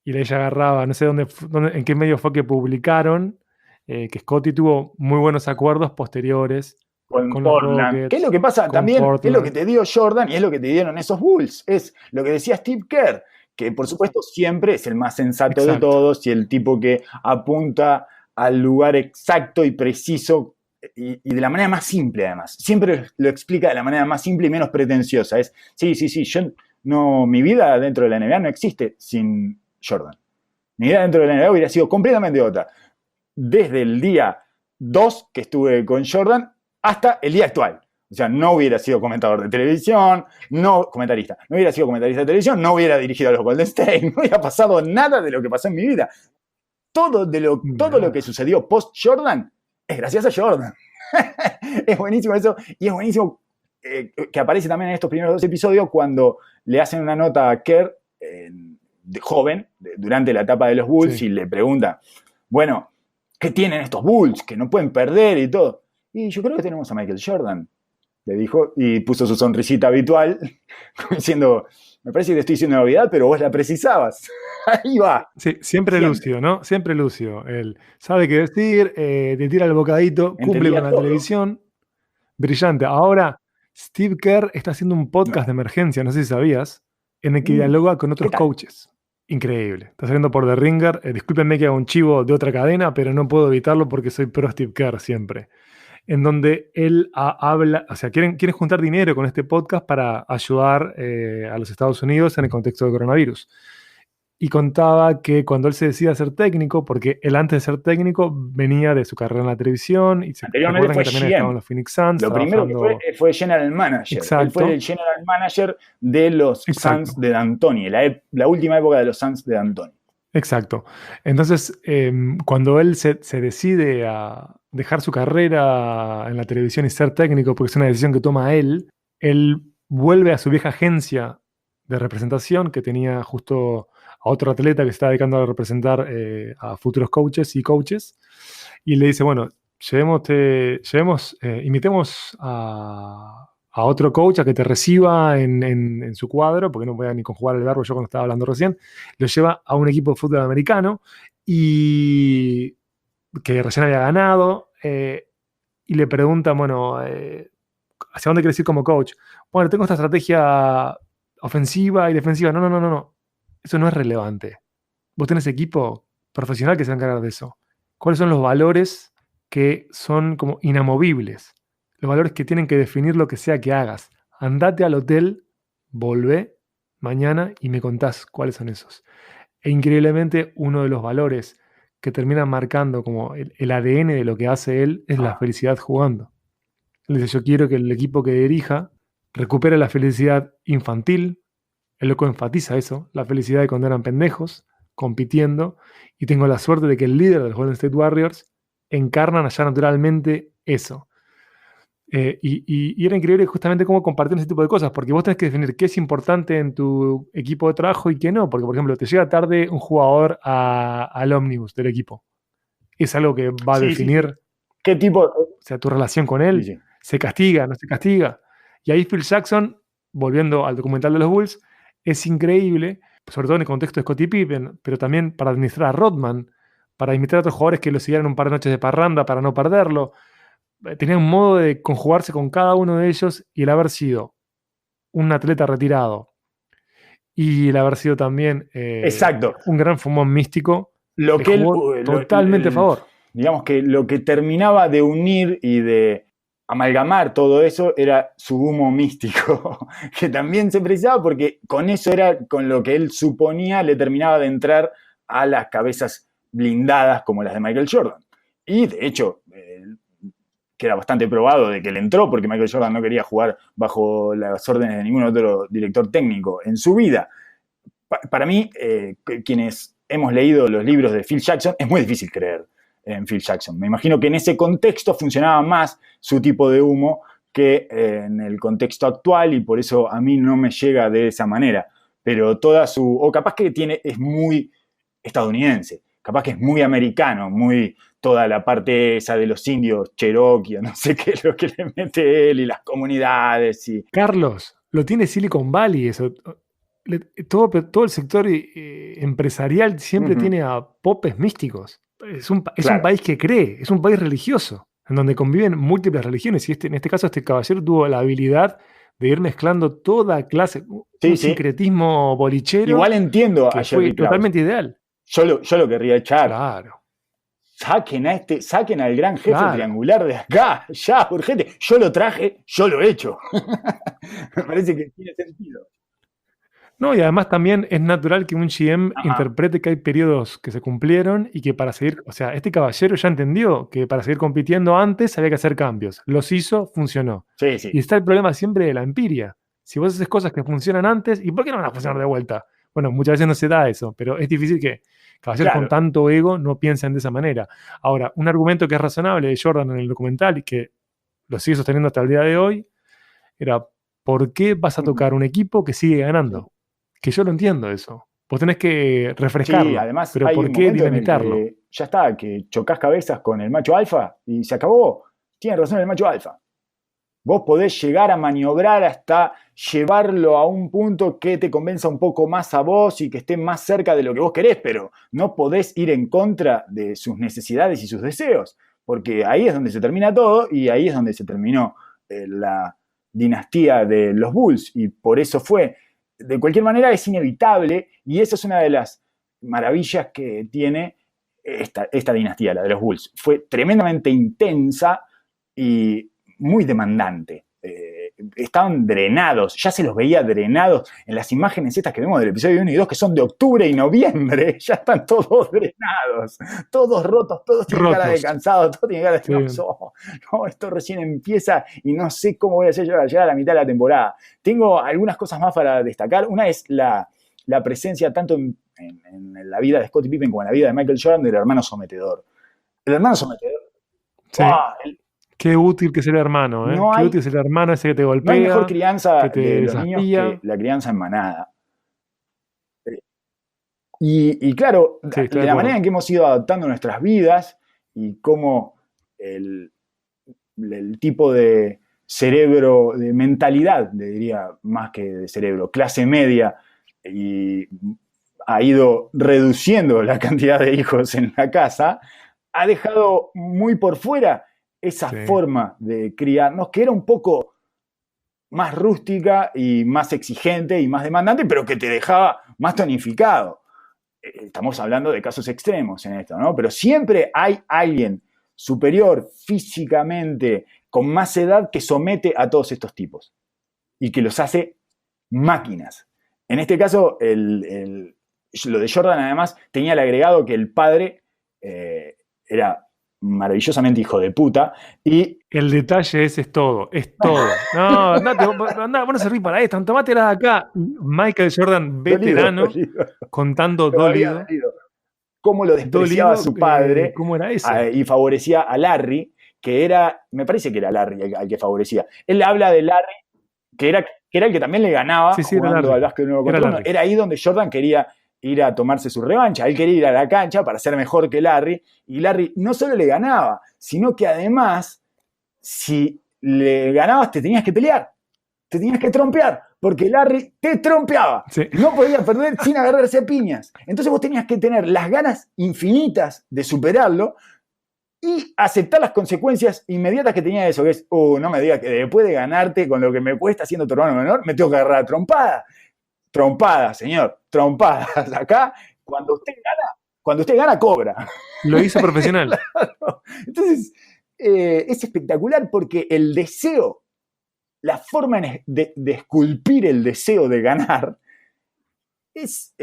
Y ella agarraba, no sé en qué medio fue que publicaron, que Scotty tuvo muy buenos acuerdos posteriores con Portland. Rockets, ¿qué es lo que pasa? También Portland. Es lo que te dio Jordan y es lo que te dieron esos Bulls. Es lo que decía Steve Kerr, que por supuesto siempre es el más sensato de todos y el tipo que apunta al lugar exacto y preciso y de la manera más simple además. Siempre lo explica de la manera más simple y menos pretenciosa. Es, sí, mi vida dentro de la NBA no existe sin Jordan. Mi vida dentro de la NBA hubiera sido completamente otra. Desde el día 2 que estuve con Jordan hasta el día actual. O sea, no hubiera sido comentador de televisión, comentarista. No hubiera sido comentarista de televisión, no hubiera dirigido a los Golden State, no hubiera pasado nada de lo que pasó en mi vida. Todo lo que sucedió post-Jordan es gracias a Jordan. Es buenísimo eso. Y es buenísimo que aparece también en estos primeros 2 episodios cuando le hacen una nota a Kerr, de joven, durante la etapa de los Bulls, y le pregunta, bueno, ¿qué tienen estos Bulls? Que no pueden perder y todo. Y yo creo que tenemos a Michael Jordan, le dijo, y puso su sonrisita habitual, diciendo, me parece que te estoy diciendo una novedad, pero vos la precisabas. Ahí va. Sí, siempre lúcido, ¿no? Siempre lúcido. Él sabe qué decir, te tira el bocadito, cumple con la televisión. Brillante. Ahora, Steve Kerr está haciendo un podcast de emergencia, no sé si sabías, en el que dialoga con otros coaches. Increíble. Está saliendo por The Ringer. Discúlpenme que haga un chivo de otra cadena, pero no puedo evitarlo porque soy pro Steve Kerr siempre. En donde él habla, o sea, quieren juntar dinero con este podcast para ayudar a los Estados Unidos en el contexto del coronavirus. Y contaba que cuando él se decide a ser técnico, porque él antes de ser técnico venía de su carrera en la televisión y anteriormente fue que también estaba en los Phoenix Suns. Lo primero que fue general manager. Exacto. Él fue el general manager de los Suns de D'Antoni, la última época de los Suns de D'Antoni. Exacto. Entonces, cuando él se decide a dejar su carrera en la televisión y ser técnico, porque es una decisión que toma él vuelve a su vieja agencia de representación, que tenía justo a otro atleta que se está dedicando a representar a futuros coaches y coaches, y le dice, bueno, invitemos a otro coach a que te reciba en su cuadro, porque no voy a ni conjugar el verbo yo cuando estaba hablando recién, lo lleva a un equipo de fútbol americano y que recién había ganado, y le preguntan, bueno, ¿hacia dónde quieres ir como coach? Bueno, tengo esta estrategia ofensiva y defensiva. No, no, no, no, no. Eso no es relevante. Vos tenés equipo profesional que se va a encargar de eso. ¿Cuáles son los valores que son como inamovibles? Los valores que tienen que definir lo que sea que hagas. Andate al hotel, volvé mañana y me contás cuáles son esos. E increíblemente, uno de los valores que termina marcando como el ADN de lo que hace él es la felicidad jugando. Él dice, yo quiero que el equipo que dirija recupere la felicidad infantil. El loco enfatiza eso, la felicidad de cuando eran pendejos, compitiendo, y tengo la suerte de que el líder de los Golden State Warriors encarnan allá naturalmente eso. Y era increíble justamente cómo compartir ese tipo de cosas, porque vos tenés que definir qué es importante en tu equipo de trabajo y qué no, porque por ejemplo, te llega tarde un jugador al ómnibus del equipo. Es algo que va a definir qué tipo, o sea, tu relación con él. sí. ¿Se castiga, no se castiga? Y ahí Phil Jackson, volviendo al documental de los Bulls, es increíble, sobre todo en el contexto de Scottie Pippen, pero también para administrar a Rodman, para invitar a otros jugadores que lo siguieran un par de noches de parranda para no perderlo. Tenía un modo de conjugarse con cada uno de ellos, y el haber sido un atleta retirado y el haber sido también Exacto. un gran fumón místico, Lo le que jugó totalmente a favor. Digamos que lo que terminaba de unir y de amalgamar todo eso era su humo místico, que también se precisaba porque con eso era con lo que él suponía le terminaba de entrar a las cabezas blindadas como las de Michael Jordan. Y de hecho, queda bastante probado de que le entró porque Michael Jordan no quería jugar bajo las órdenes de ningún otro director técnico en su vida. Para mí, quienes hemos leído los libros de Phil Jackson, es muy difícil creer en Phil Jackson. Me imagino que en ese contexto funcionaba más su tipo de humo que en el contexto actual, y por eso a mí no me llega de esa manera. Pero o capaz que es muy estadounidense, capaz que es muy americano, muy toda la parte esa de los indios, Cherokee, no sé qué es lo que le mete él, y las comunidades. Carlos, lo tiene Silicon Valley, eso. Todo el sector empresarial siempre tiene a popes místicos. Es un país que cree, es un país religioso, en donde conviven múltiples religiones. Y en este caso, este caballero tuvo la habilidad de ir mezclando toda clase, un sincretismo bolichero. Igual entiendo que a fue totalmente ideal. Yo lo querría echar. Claro. Saquen al gran jefe triangular de acá, ya, urgente. Yo lo traje, yo lo he hecho. Me parece que tiene sentido. No, y además también es natural que un GM interprete que hay periodos que se cumplieron y que para seguir, o sea, este caballero ya entendió que para seguir compitiendo antes había que hacer cambios. Los hizo, funcionó. Sí. Y está el problema siempre de la empiria. Si vos haces cosas que funcionan antes, ¿y por qué no van a funcionar de vuelta? Bueno, muchas veces no se da eso, pero es difícil que caballeros con tanto ego no piensen de esa manera. Ahora, un argumento que es razonable de Jordan en el documental y que lo sigue sosteniendo hasta el día de hoy, era ¿por qué vas a tocar un equipo que sigue ganando? Que yo lo entiendo eso. Vos tenés que refrescarlo. Sí, además pero hay ¿por un qué momento dinamitarlo? en el que ya está, que chocas cabezas con el macho alfa y se acabó. Tiene razón el macho alfa. Vos podés llegar a maniobrar hasta llevarlo a un punto que te convenza un poco más a vos y que esté más cerca de lo que vos querés, pero no podés ir en contra de sus necesidades y sus deseos, porque ahí es donde se termina todo y ahí es donde se terminó la dinastía de los Bulls, y por eso fue. De cualquier manera es inevitable, y esa es una de las maravillas que tiene esta dinastía, la de los Bulls. Fue tremendamente intensa y muy demandante. Estaban drenados, ya se los veía drenados en las imágenes estas que vemos del episodio 1 y 2, que son de octubre y noviembre, ya están todos drenados, todos rotos, todos tienen cara de cansados, todos tienen cara de no, esto recién empieza y no sé cómo voy a hacer llegar a la mitad de la temporada. Tengo algunas cosas más para destacar. Una es la presencia tanto en la vida de Scottie Pippen como en la vida de Michael Jordan del hermano sometedor. El hermano sometedor. Sí. Qué útil que es el hermano, ¿eh? No Qué hay, útil es el hermano ese que te no hay mejor golpea, crianza que te de los niños que desafía. la crianza en manada. Y claro, Sí, estoy de de la manera acuerdo. en que hemos ido adaptando nuestras vidas y cómo el, el tipo de cerebro, de mentalidad, le diría más que de cerebro, clase media, y ha ido reduciendo la cantidad de hijos en la casa, ha dejado muy por fuera esa Sí. forma de criarnos, que era un poco más rústica y más exigente y más demandante, pero que te dejaba más tonificado. Estamos hablando de casos extremos en esto, ¿no? Pero siempre hay alguien superior físicamente, con más edad, que somete a todos estos tipos y que los hace máquinas. En este caso, lo de Jordan además tenía el agregado que el padre era maravillosamente hijo de puta y El detalle ese es todo, es todo. No, andate, andá, vos no servís para esto, tomátela de acá. Michael Jordan, dolido, veterano, dolido, contando todavía dolido, dolido, cómo lo despreciaba dolido, su padre ¿cómo era eso? y favorecía a Larry, que era, me parece que era Larry al que favorecía. Él habla de Larry, que era el que también le ganaba Sí, sí, era jugando Larry. al básquet 1 Era contra 1. Larry. Era ahí donde Jordan quería ir a tomarse su revancha. Él quería ir a la cancha para ser mejor que Larry, y Larry no solo le ganaba, sino que además, si le ganabas, te tenías que pelear, te tenías que trompear, porque Larry te trompeaba. Sí. No podía perder sin agarrarse a piñas. Entonces vos tenías que tener las ganas infinitas de superarlo y aceptar las consecuencias inmediatas que tenía eso, que es, no me digas que después de ganarte con lo que me cuesta siendo tu hermano menor, me tengo que agarrar a trompada. Trompada, señor, trompadas. Acá, cuando usted gana, cobra. Lo hizo profesional. Claro. Entonces, es espectacular porque el deseo, la forma de esculpir el deseo de ganar es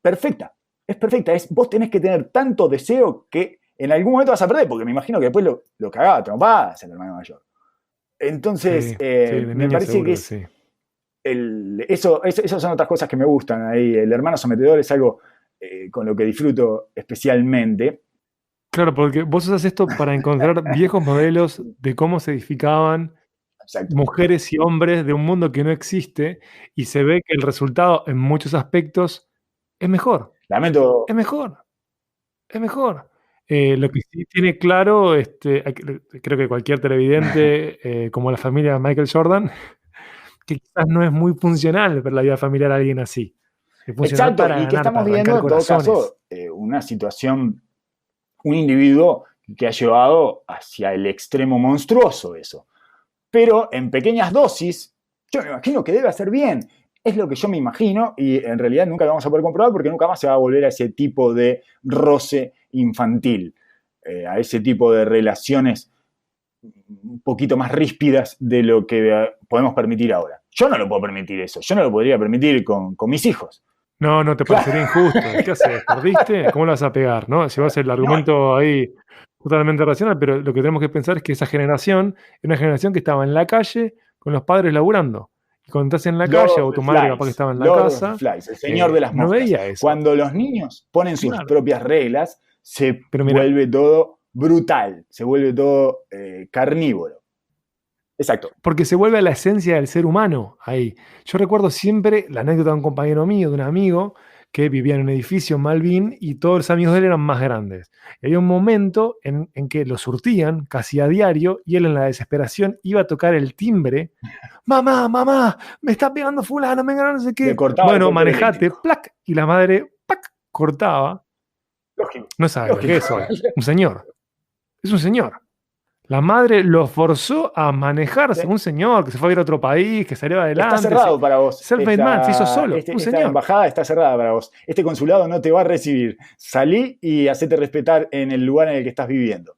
perfecta. Es perfecta. Vos tenés que tener tanto deseo que en algún momento vas a perder, porque me imagino que después lo cagaba a trompadas el hermano mayor. Entonces, Sí, sí, de me niño parece que seguro que es sí. esas son otras cosas que me gustan ahí. El hermano sometedor es algo con lo que disfruto especialmente. Claro, porque vos usas esto para encontrar viejos modelos de cómo se edificaban Exacto. mujeres y hombres de un mundo que no existe, y se ve que el resultado en muchos aspectos es mejor, Lamento. es mejor, es mejor. Lo que sí tiene claro, creo que cualquier televidente, como la familia de Michael Jordan, que quizás no es muy funcional ver la vida familiar a alguien así. Es funcional Exacto, para y que ganar, estamos para viendo arrancar en todo corazones. caso una situación, un individuo que ha llevado hacia el extremo monstruoso eso. Pero en pequeñas dosis, yo me imagino que debe hacer bien. Es lo que yo me imagino y en realidad nunca lo vamos a poder comprobar porque nunca más se va a volver a ese tipo de roce infantil, a ese tipo de relaciones un poquito más ríspidas de lo que podemos permitir ahora. Yo no lo puedo permitir eso, yo no lo podría permitir con mis hijos. No, no te parecería injusto. ¿Qué haces? ¿Perdiste? ¿Cómo lo vas a pegar? ¿No? Si vas el No, argumento ahí totalmente racional, pero lo que tenemos que pensar es que esa generación era una generación que estaba en la calle con los padres laburando. Y cuando estás en la Lord calle, of o the tu madre capaz que Flies, estaba en la Lord of the casa, Flies, el señor de las no moscas. veía eso. Cuando los niños ponen sus Claro. propias reglas, se Pero mira, vuelve todo brutal, se vuelve todo carnívoro. Exacto. porque se vuelve a la esencia del ser humano ahí. Yo recuerdo siempre la anécdota de un compañero mío, de un amigo, que vivía en un edificio en Malvin y todos los amigos de él eran más grandes. Y había un momento en que lo surtían casi a diario y él en la desesperación iba a tocar el timbre. Mamá, mamá, me está pegando fulano, me no sé Le qué. cortaba el Bueno, portero manejate, eléctrico. plac, y la madre, plac, cortaba. Lógico. No sabes lo que Lógico. es hoy. Un señor. Es un señor. La madre lo forzó a manejarse, un señor que se fue a ir a otro país, que salió Está adelante, cerrado para vos. self-made man, se hizo solo, un Esta señor. embajada está cerrada para vos. Este consulado no te va a recibir. Salí y hacete respetar en el lugar en el que estás viviendo.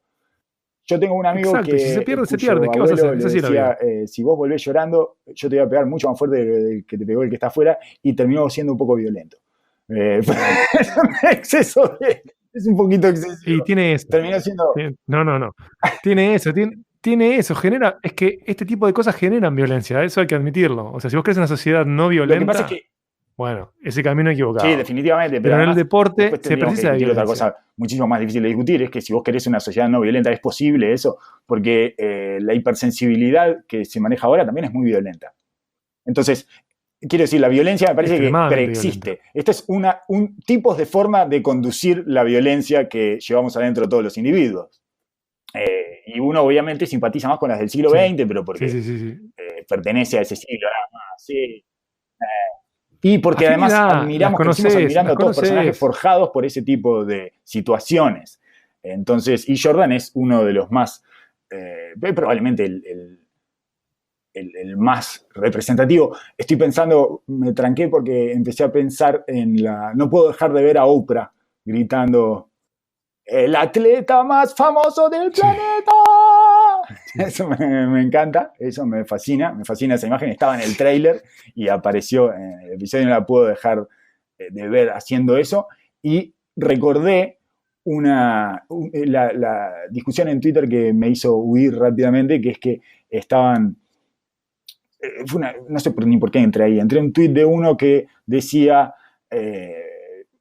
Yo tengo un amigo Exacto, y si se pierde, se pierde. cuyo ¿Qué vas a abuelo hacer? Es le así la decía, vida. si vos volvés llorando, yo te voy a pegar mucho más fuerte del que te pegó el que está afuera, y terminó siendo un poco violento. Es un exceso es un poquito excesivo. Y tiene eso. Terminó siendo... No. Tiene eso, tiene eso. Es que este tipo de cosas generan violencia, eso hay que admitirlo. O sea, si vos crees en una sociedad no Lo que pasa es violenta, que bueno, ese camino equivocado. Sí, definitivamente, pero en además, el deporte después se tendríamos que precisa de discutir otra violencia. cosa muchísimo más difícil de discutir, es que si vos querés una sociedad no violenta, ¿es posible eso? Porque la hipersensibilidad que se maneja ahora también es muy violenta. Entonces, quiero decir, la violencia me parece que Extremadamente violenta. preexiste. Esta es un tipo de forma de conducir la violencia que llevamos adentro todos los individuos. Y uno obviamente simpatiza más con las del siglo Sí, XX, pero sí, porque sí, sí, sí. pertenece a ese siglo, nada más, sí. Y porque además Afinidad, admiramos, crecimos las admirando a todos personajes conoces. forjados por ese tipo de situaciones. Entonces, y Jordan es uno de los más, probablemente el más representativo. Estoy pensando, me tranqué porque empecé a pensar en la... No puedo dejar de ver a Oprah gritando, el atleta más famoso del Sí, planeta. sí. Eso me encanta, eso me fascina esa imagen. Estaba en el tráiler y apareció en el episodio, no la puedo dejar de ver haciendo eso. Y recordé la discusión en Twitter que me hizo huir rápidamente, que es que estaban no sé ni por qué entré ahí, entré un tuit de uno que decía,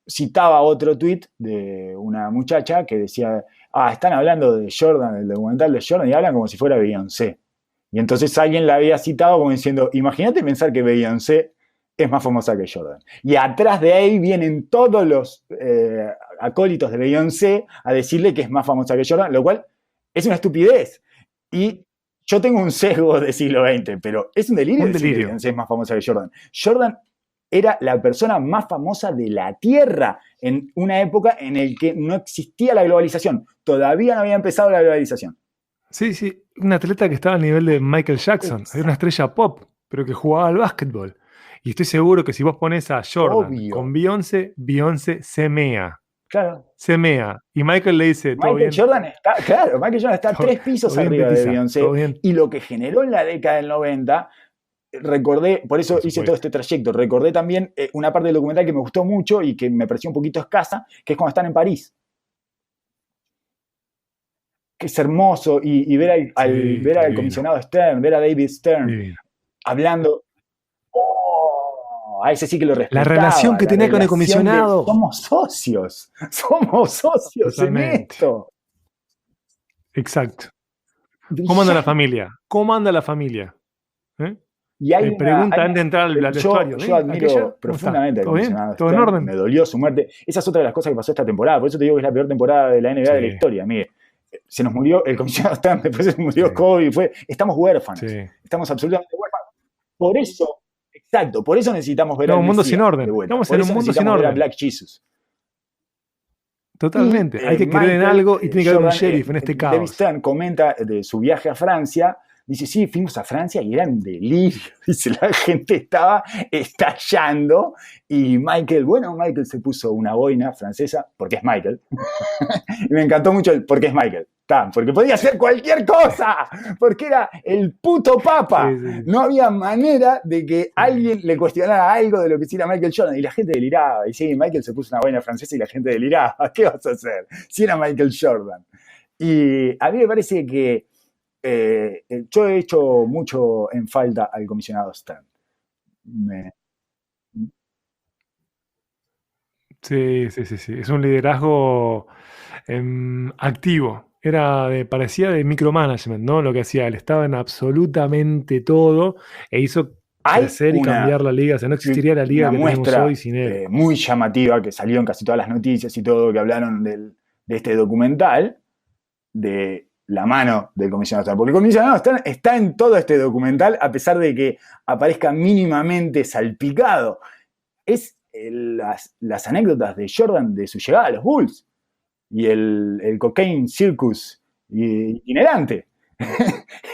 citaba otro tuit de una muchacha que decía, están hablando de Jordan, del documental de Jordan, y hablan como si fuera Beyoncé. Y entonces alguien la había citado como diciendo, imagínate pensar que Beyoncé es más famosa que Jordan. Y atrás de ahí vienen todos los acólitos de Beyoncé a decirle que es más famosa que Jordan, lo cual es una estupidez. Y yo tengo un sesgo del siglo XX, pero es un delirio Un decir que delirio. Beyoncé es más famosa que Jordan. Jordan era la persona más famosa de la Tierra en una época en la que no existía la globalización. Todavía no había empezado la globalización. Sí, sí, un atleta que estaba al nivel de Michael Jackson, era una Exacto. estrella pop, pero que jugaba al básquetbol. Y estoy seguro que si vos pones a Jordan con Obvio. Beyoncé, Beyoncé se mea. Claro. Se mea. Y Michael le dice, ¿todo Michael bien? Jordan está, claro, Michael Jordan está ¿Todo, 3 pisos todo bien, arriba de petiza? ¿Todo Beyoncé bien? y lo que generó en la década del 90, recordé, por eso Por hice todo supuesto. este trayecto, recordé también una parte del documental que me gustó mucho y que me pareció un poquito escasa, que es cuando están en París, que es hermoso, y Sí, ver al divino, comisionado Stern, ver a David Stern divino. hablando, a ese sí que lo La relación respetaba, que la tenía con el relación de comisionado. somos socios en Totalmente. esto. Exacto. ¿Cómo anda la Brillante. familia? ¿Cómo anda la familia? ¿Eh? Y hay Pregunta antes de entrar al yo, vestuario. yo ¿Aquella? admiro ¿Cómo está? profundamente al ¿Todo bien? comisionado ¿Todo en Stern, me orden? dolió su muerte. Esa es otra de las cosas que pasó esta temporada, por eso te digo que es la peor temporada de la NBA de la Sí, historia. Mire, se nos murió el comisionado Stern, después se sí, murió Kobe, estamos huérfanos, sí. estamos absolutamente huérfanos. Por eso, exacto, por eso necesitamos ver No, al un mundo sin Mesías de orden. vuelta, Estamos por en un eso mundo sin necesitamos ver a orden. Black Jesus. Y Totalmente. Hay que creer en Michael algo y tiene que haber un Jordan, sheriff en este David caos. Stern comenta de su viaje a Francia, dice, sí, fuimos a Francia y era un delirio, dice, la gente estaba estallando y Michael se puso una boina francesa, porque es Michael, y me encantó mucho el porque es Michael. Porque podía hacer cualquier cosa, porque era el puto papa. Sí, sí, sí. No había manera de que Sí. alguien le cuestionara algo de lo que hiciera Michael Jordan. Y la gente deliraba. Y sí, Michael se puso una buena francesa y la gente deliraba. ¿Qué vas a hacer? Si era Michael Jordan. Y a mí me parece que yo he hecho mucho en falta al comisionado Stern. Me- Sí, sí, sí, sí. Es un liderazgo activo. Parecía de micromanagement, ¿no? Lo que hacía. Él estaba en absolutamente todo e hizo Hay crecer y cambiar la liga. O sea, no existiría la liga una que tenemos hoy muestra sin él. muy llamativa que salió en casi todas las noticias y todo que hablaron de este documental, de la mano del comisionado Stern. Porque el comisionado Stern está en todo este documental a pesar de que aparezca mínimamente salpicado. Es las anécdotas de Jordan de su llegada a los Bulls y el cocaine circus itinerante.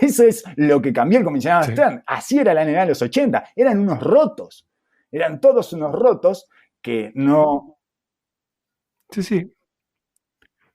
Eso es lo que cambió el comisionado Sí, Stern. Así era la NBA de los 80. Eran unos rotos. Eran todos unos rotos que no... sí, sí.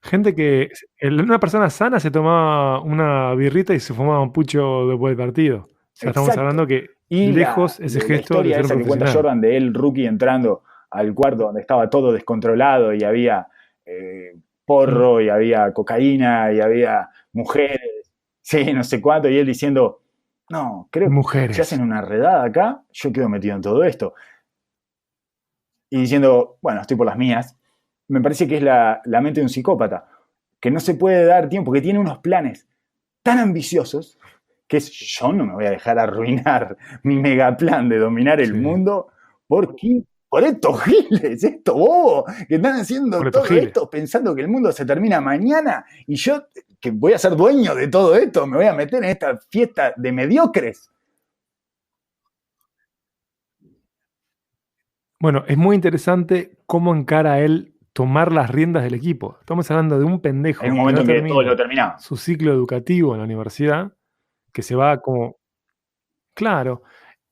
Gente que, una persona sana se tomaba una birrita y se fumaba un pucho después del partido. O sea, estamos Exacto. hablando que Y lejos ese la gesto de historia ser un esa que cuenta profesional. Jordan de él, rookie, entrando al cuarto donde estaba todo descontrolado y había Mm. porro y había cocaína y había mujeres, sí, no sé cuánto, y él diciendo, no, creo que si hacen Mujeres. una redada acá, yo quedo metido en todo esto. y diciendo, bueno, estoy por las mías, me parece que es la mente de un psicópata, que no se puede dar tiempo, que tiene unos planes tan ambiciosos que es, yo no me voy a dejar arruinar mi megaplan de dominar el Sí, mundo por estos giles, estos bobos que están haciendo por estos todo giles. esto pensando que el mundo se termina mañana y yo, que voy a ser dueño de todo esto, me voy a meter en esta fiesta de mediocres. Bueno, es muy interesante cómo encara él tomar las riendas del equipo. Estamos hablando de un En un pendejo que momento no en que todos lo termina terminaban. su ciclo educativo en la universidad, que se va como, claro,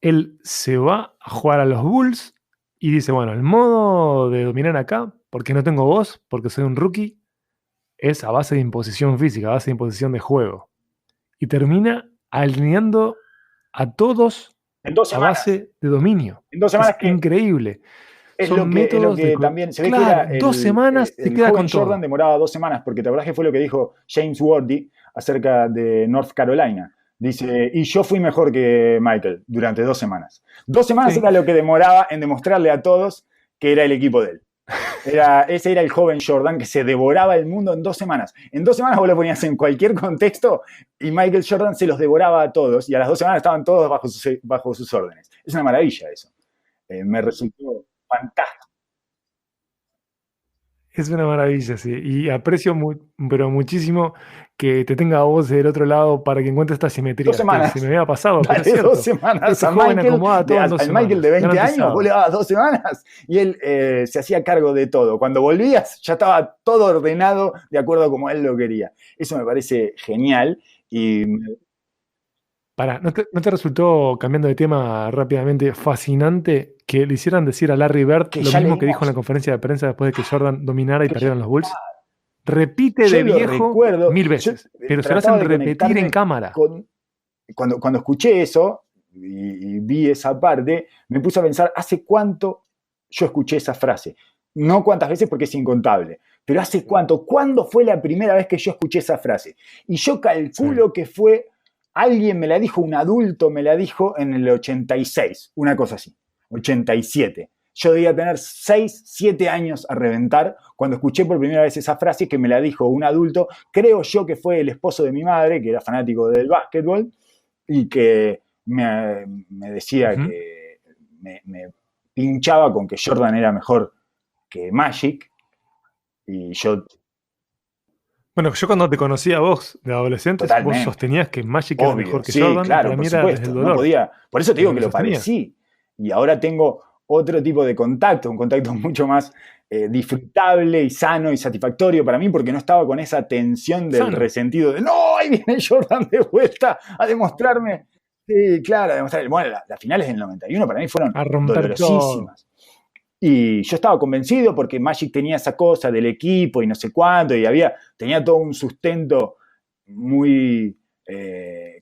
él se va a jugar a los Bulls y dice, bueno, el modo de dominar acá, porque no tengo voz, porque soy un rookie, es a base de imposición física, a base de imposición de juego. Y termina alineando a todos En 2 a semanas. base de dominio. En 2 semanas Es que increíble. es Son es lo métodos de... que también se ve que era Claro, 2 semanas se el queda joven con Jordan todo. demoraba 2 semanas, porque te acordás que fue lo que dijo James Worthy acerca de North Carolina. Dice, y yo fui mejor que Michael durante 2 semanas. 2 semanas Sí. era lo que demoraba en demostrarle a todos que era el equipo de él. Ese era el joven Jordan que se devoraba el mundo en 2 semanas. En 2 semanas vos lo ponías en cualquier contexto y Michael Jordan se los devoraba a todos y a las 2 semanas estaban todos bajo sus órdenes. Es una maravilla eso. Me resultó fantástico. Es una maravilla, sí. Y aprecio pero muchísimo que te tenga a vos del otro lado para que encuentres estas Dos simetrías, que se me semanas. había pasado, pero es Dale dos cierto. semanas Este a joven Michael, acomoda todo en dos al Michael de semanas, 20 años, vos le garantizado. dabas 2 semanas y él se hacía cargo de todo. Cuando volvías ya estaba todo ordenado de acuerdo a como él lo quería. Eso me parece genial y ¿No te resultó, cambiando de tema rápidamente, fascinante que le hicieran decir a Larry Bird que lo ya mismo que dijo en la leímos, conferencia de prensa después de que Jordan dominara y que ya, perdieran los Bulls? Repite yo de lo viejo recuerdo, 1000 veces, pero se lo trataba hacen de repetir en conectarme cámara. con, cuando escuché eso y vi esa parte, me puse a pensar, ¿hace cuánto yo escuché esa frase? No cuántas veces porque es incontable, pero ¿hace cuánto? ¿Cuándo fue la primera vez que yo escuché esa frase? Y yo Sí. calculo que fue, alguien me la dijo, un adulto me la dijo en el 86, una cosa así, 87. Yo debía tener 6, 7 años a reventar cuando escuché por primera vez esa frase que me la dijo un adulto, creo yo que fue el esposo de mi madre, que era fanático del básquetbol, y que me decía Ujú. que me pinchaba con que Jordan era mejor que Magic, y yo Bueno, yo cuando te conocí a vos de adolescentes, vos totalmente, sostenías que Magic era obvio, mejor que sí, Jordan y claro, para por mí era desde el supuesto, no dolor, podía, por eso te digo pero que lo lo sostenías. padecí, y ahora tengo otro tipo de contacto, un contacto mucho más disfrutable y sano y satisfactorio para mí, porque no estaba con esa tensión del Sano. resentido de no, ahí viene Jordan de vuelta a demostrarme. Sí, claro, a demostrar. Bueno, las finales del 91 para mí fueron A romper todo. dolorosísimas. Y yo estaba convencido porque Magic tenía esa cosa del equipo y no sé cuánto, y tenía todo un sustento muy,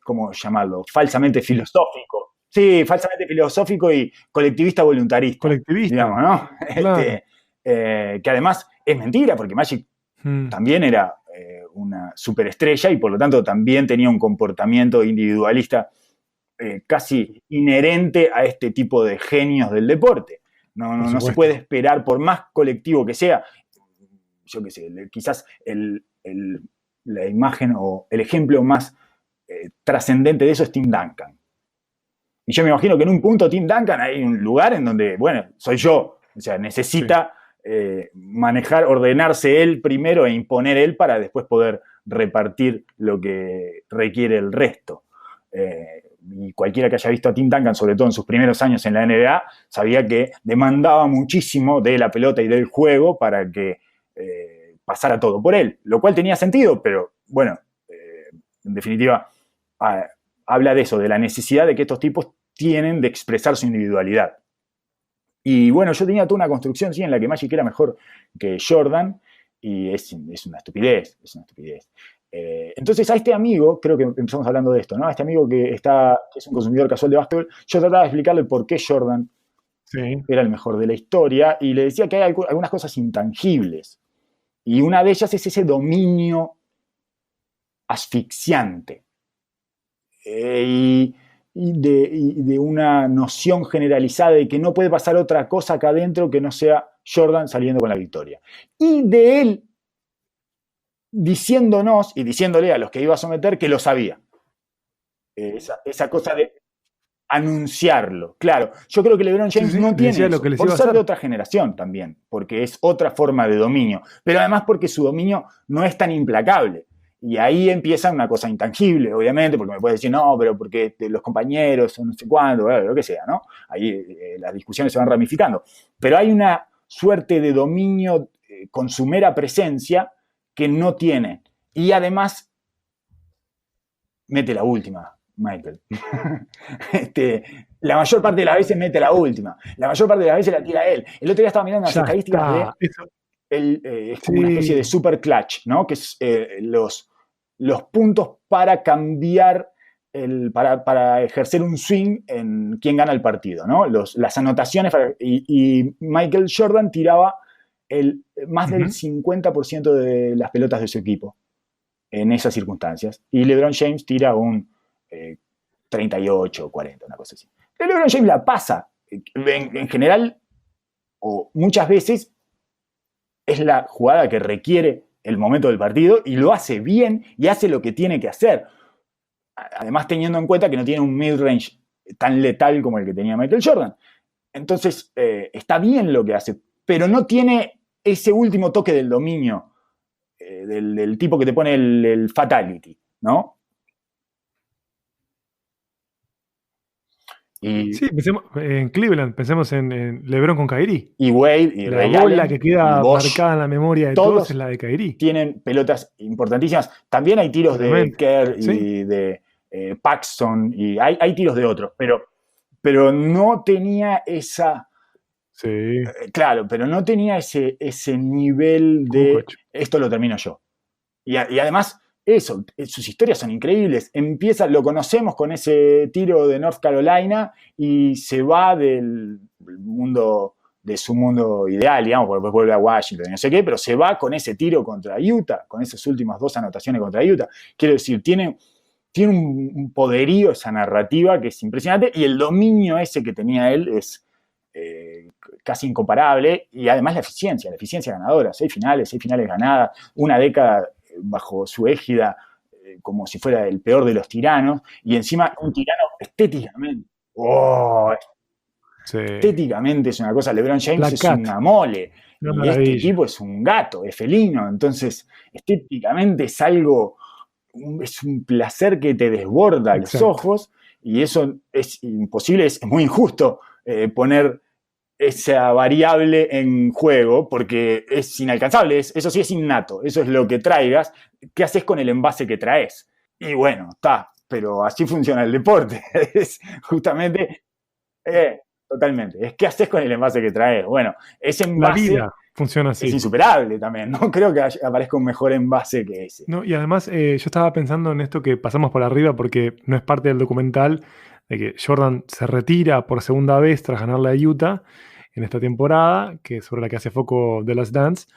¿cómo llamarlo? Falsamente filosófico. Sí, falsamente filosófico y colectivista voluntarista, Colectivista. digamos, ¿no? Claro. Que además es mentira, porque Magic Mm, también era una superestrella y por lo tanto también tenía un comportamiento individualista casi inherente a este tipo de genios del deporte. No, por no, no se puede supuesto. esperar, por más colectivo que sea, yo qué sé, quizás la imagen o el ejemplo más trascendente de eso es Tim Duncan. Y yo me imagino que en un punto Tim Duncan hay un lugar en donde, bueno, soy yo, o sea, Sí. necesita manejar, ordenarse él primero e imponer él para después poder repartir lo que requiere el resto. Y cualquiera que haya visto a Tim Duncan, sobre todo en sus primeros años en la NBA, sabía que demandaba muchísimo de la pelota y del juego para que pasara todo por él, lo cual tenía sentido, pero bueno, en definitiva, ah, habla de eso, de la necesidad de que estos tipos tienen de expresar su individualidad. Y bueno, yo tenía toda una construcción, sí, en la que Magic era mejor que Jordan, y es una estupidez, es una estupidez. Entonces a este amigo, creo que empezamos hablando de esto, ¿no? A este amigo que es un consumidor casual de básquetbol, yo trataba de explicarle por qué Jordan Sí. era el mejor de la historia, y le decía que hay algunas cosas intangibles. Y una de ellas es ese dominio asfixiante. Y y de una noción generalizada de que no puede pasar otra cosa acá adentro que no sea Jordan saliendo con la victoria. Y de él diciéndonos y diciéndole a los que iba a someter que lo sabía. Esa cosa de anunciarlo. Claro, yo creo que LeBron James no tiene eso, por ser de otra generación también, porque es otra forma de dominio, pero además porque su dominio no es tan implacable. Y ahí empieza una cosa intangible, obviamente, porque me puede decir, no, pero porque los compañeros, o no sé cuándo, lo que sea, ¿no? Ahí las discusiones se van ramificando. Pero hay una suerte de dominio con su mera presencia que no tiene. Y además, mete la última, Michael. La mayor parte de las veces mete la última. La mayor parte de las veces la tira él. El otro día estaba mirando las estadísticas de... es como una especie de super clutch, ¿no? Que es los puntos para cambiar, para ejercer un swing en quién gana el partido, ¿no? Las anotaciones. Y Michael Jordan tiraba más del 50% de las pelotas de su equipo en esas circunstancias. Y LeBron James tira un 38 o 40, una cosa así. LeBron James la pasa. En general, o muchas veces, es la jugada que requiere el momento del partido y lo hace bien y hace lo que tiene que hacer. Además, teniendo en cuenta que no tiene un mid-range tan letal como el que tenía Michael Jordan. Entonces, está bien lo que hace, pero no tiene ese último toque del dominio del tipo que te pone el fatality, ¿no? Sí, pensemos en Cleveland, pensemos en LeBron con Kyrie. Y Wade y la Ray bola Allen, que queda marcada en la memoria de todos es la de Kyrie. Tienen pelotas importantísimas. También hay tiros de Kerr y de Paxson, y hay tiros de otros, pero no tenía esa... Sí. Claro, pero no tenía ese nivel de esto lo termino yo. Y además, sus historias son increíbles. Lo conocemos con ese tiro de North Carolina y se va de su mundo ideal, digamos, porque después vuelve a Washington, no sé qué, pero se va con ese tiro contra Utah, con esas últimas 2 anotaciones contra Utah. Quiero decir, tiene un poderío esa narrativa que es impresionante y el dominio ese que tenía él es casi incomparable, y además la eficiencia ganadora, 6 finales ganadas, una década bajo su égida, como si fuera el peor de los tiranos, y encima un tirano estéticamente. Estéticamente es una cosa. LeBron James es una mole, y este tipo es un gato, es felino, entonces estéticamente es algo, es un placer que te desborda los ojos, y eso es imposible, es muy injusto poner esa variable en juego, porque es inalcanzable, eso sí es innato, eso es lo que traigas. ¿Qué haces con el envase que traes? Y bueno, está, pero así funciona el deporte. Es justamente, totalmente, es qué haces con el envase que traes. Bueno, ese envase... La vida funciona así. Es insuperable también, no creo que aparezca un mejor envase que ese. No, y además yo estaba pensando en esto que pasamos por arriba porque no es parte del documental, de que Jordan se retira por segunda vez tras ganarle a Utah en esta temporada, que es sobre la que hace foco The Last Dance,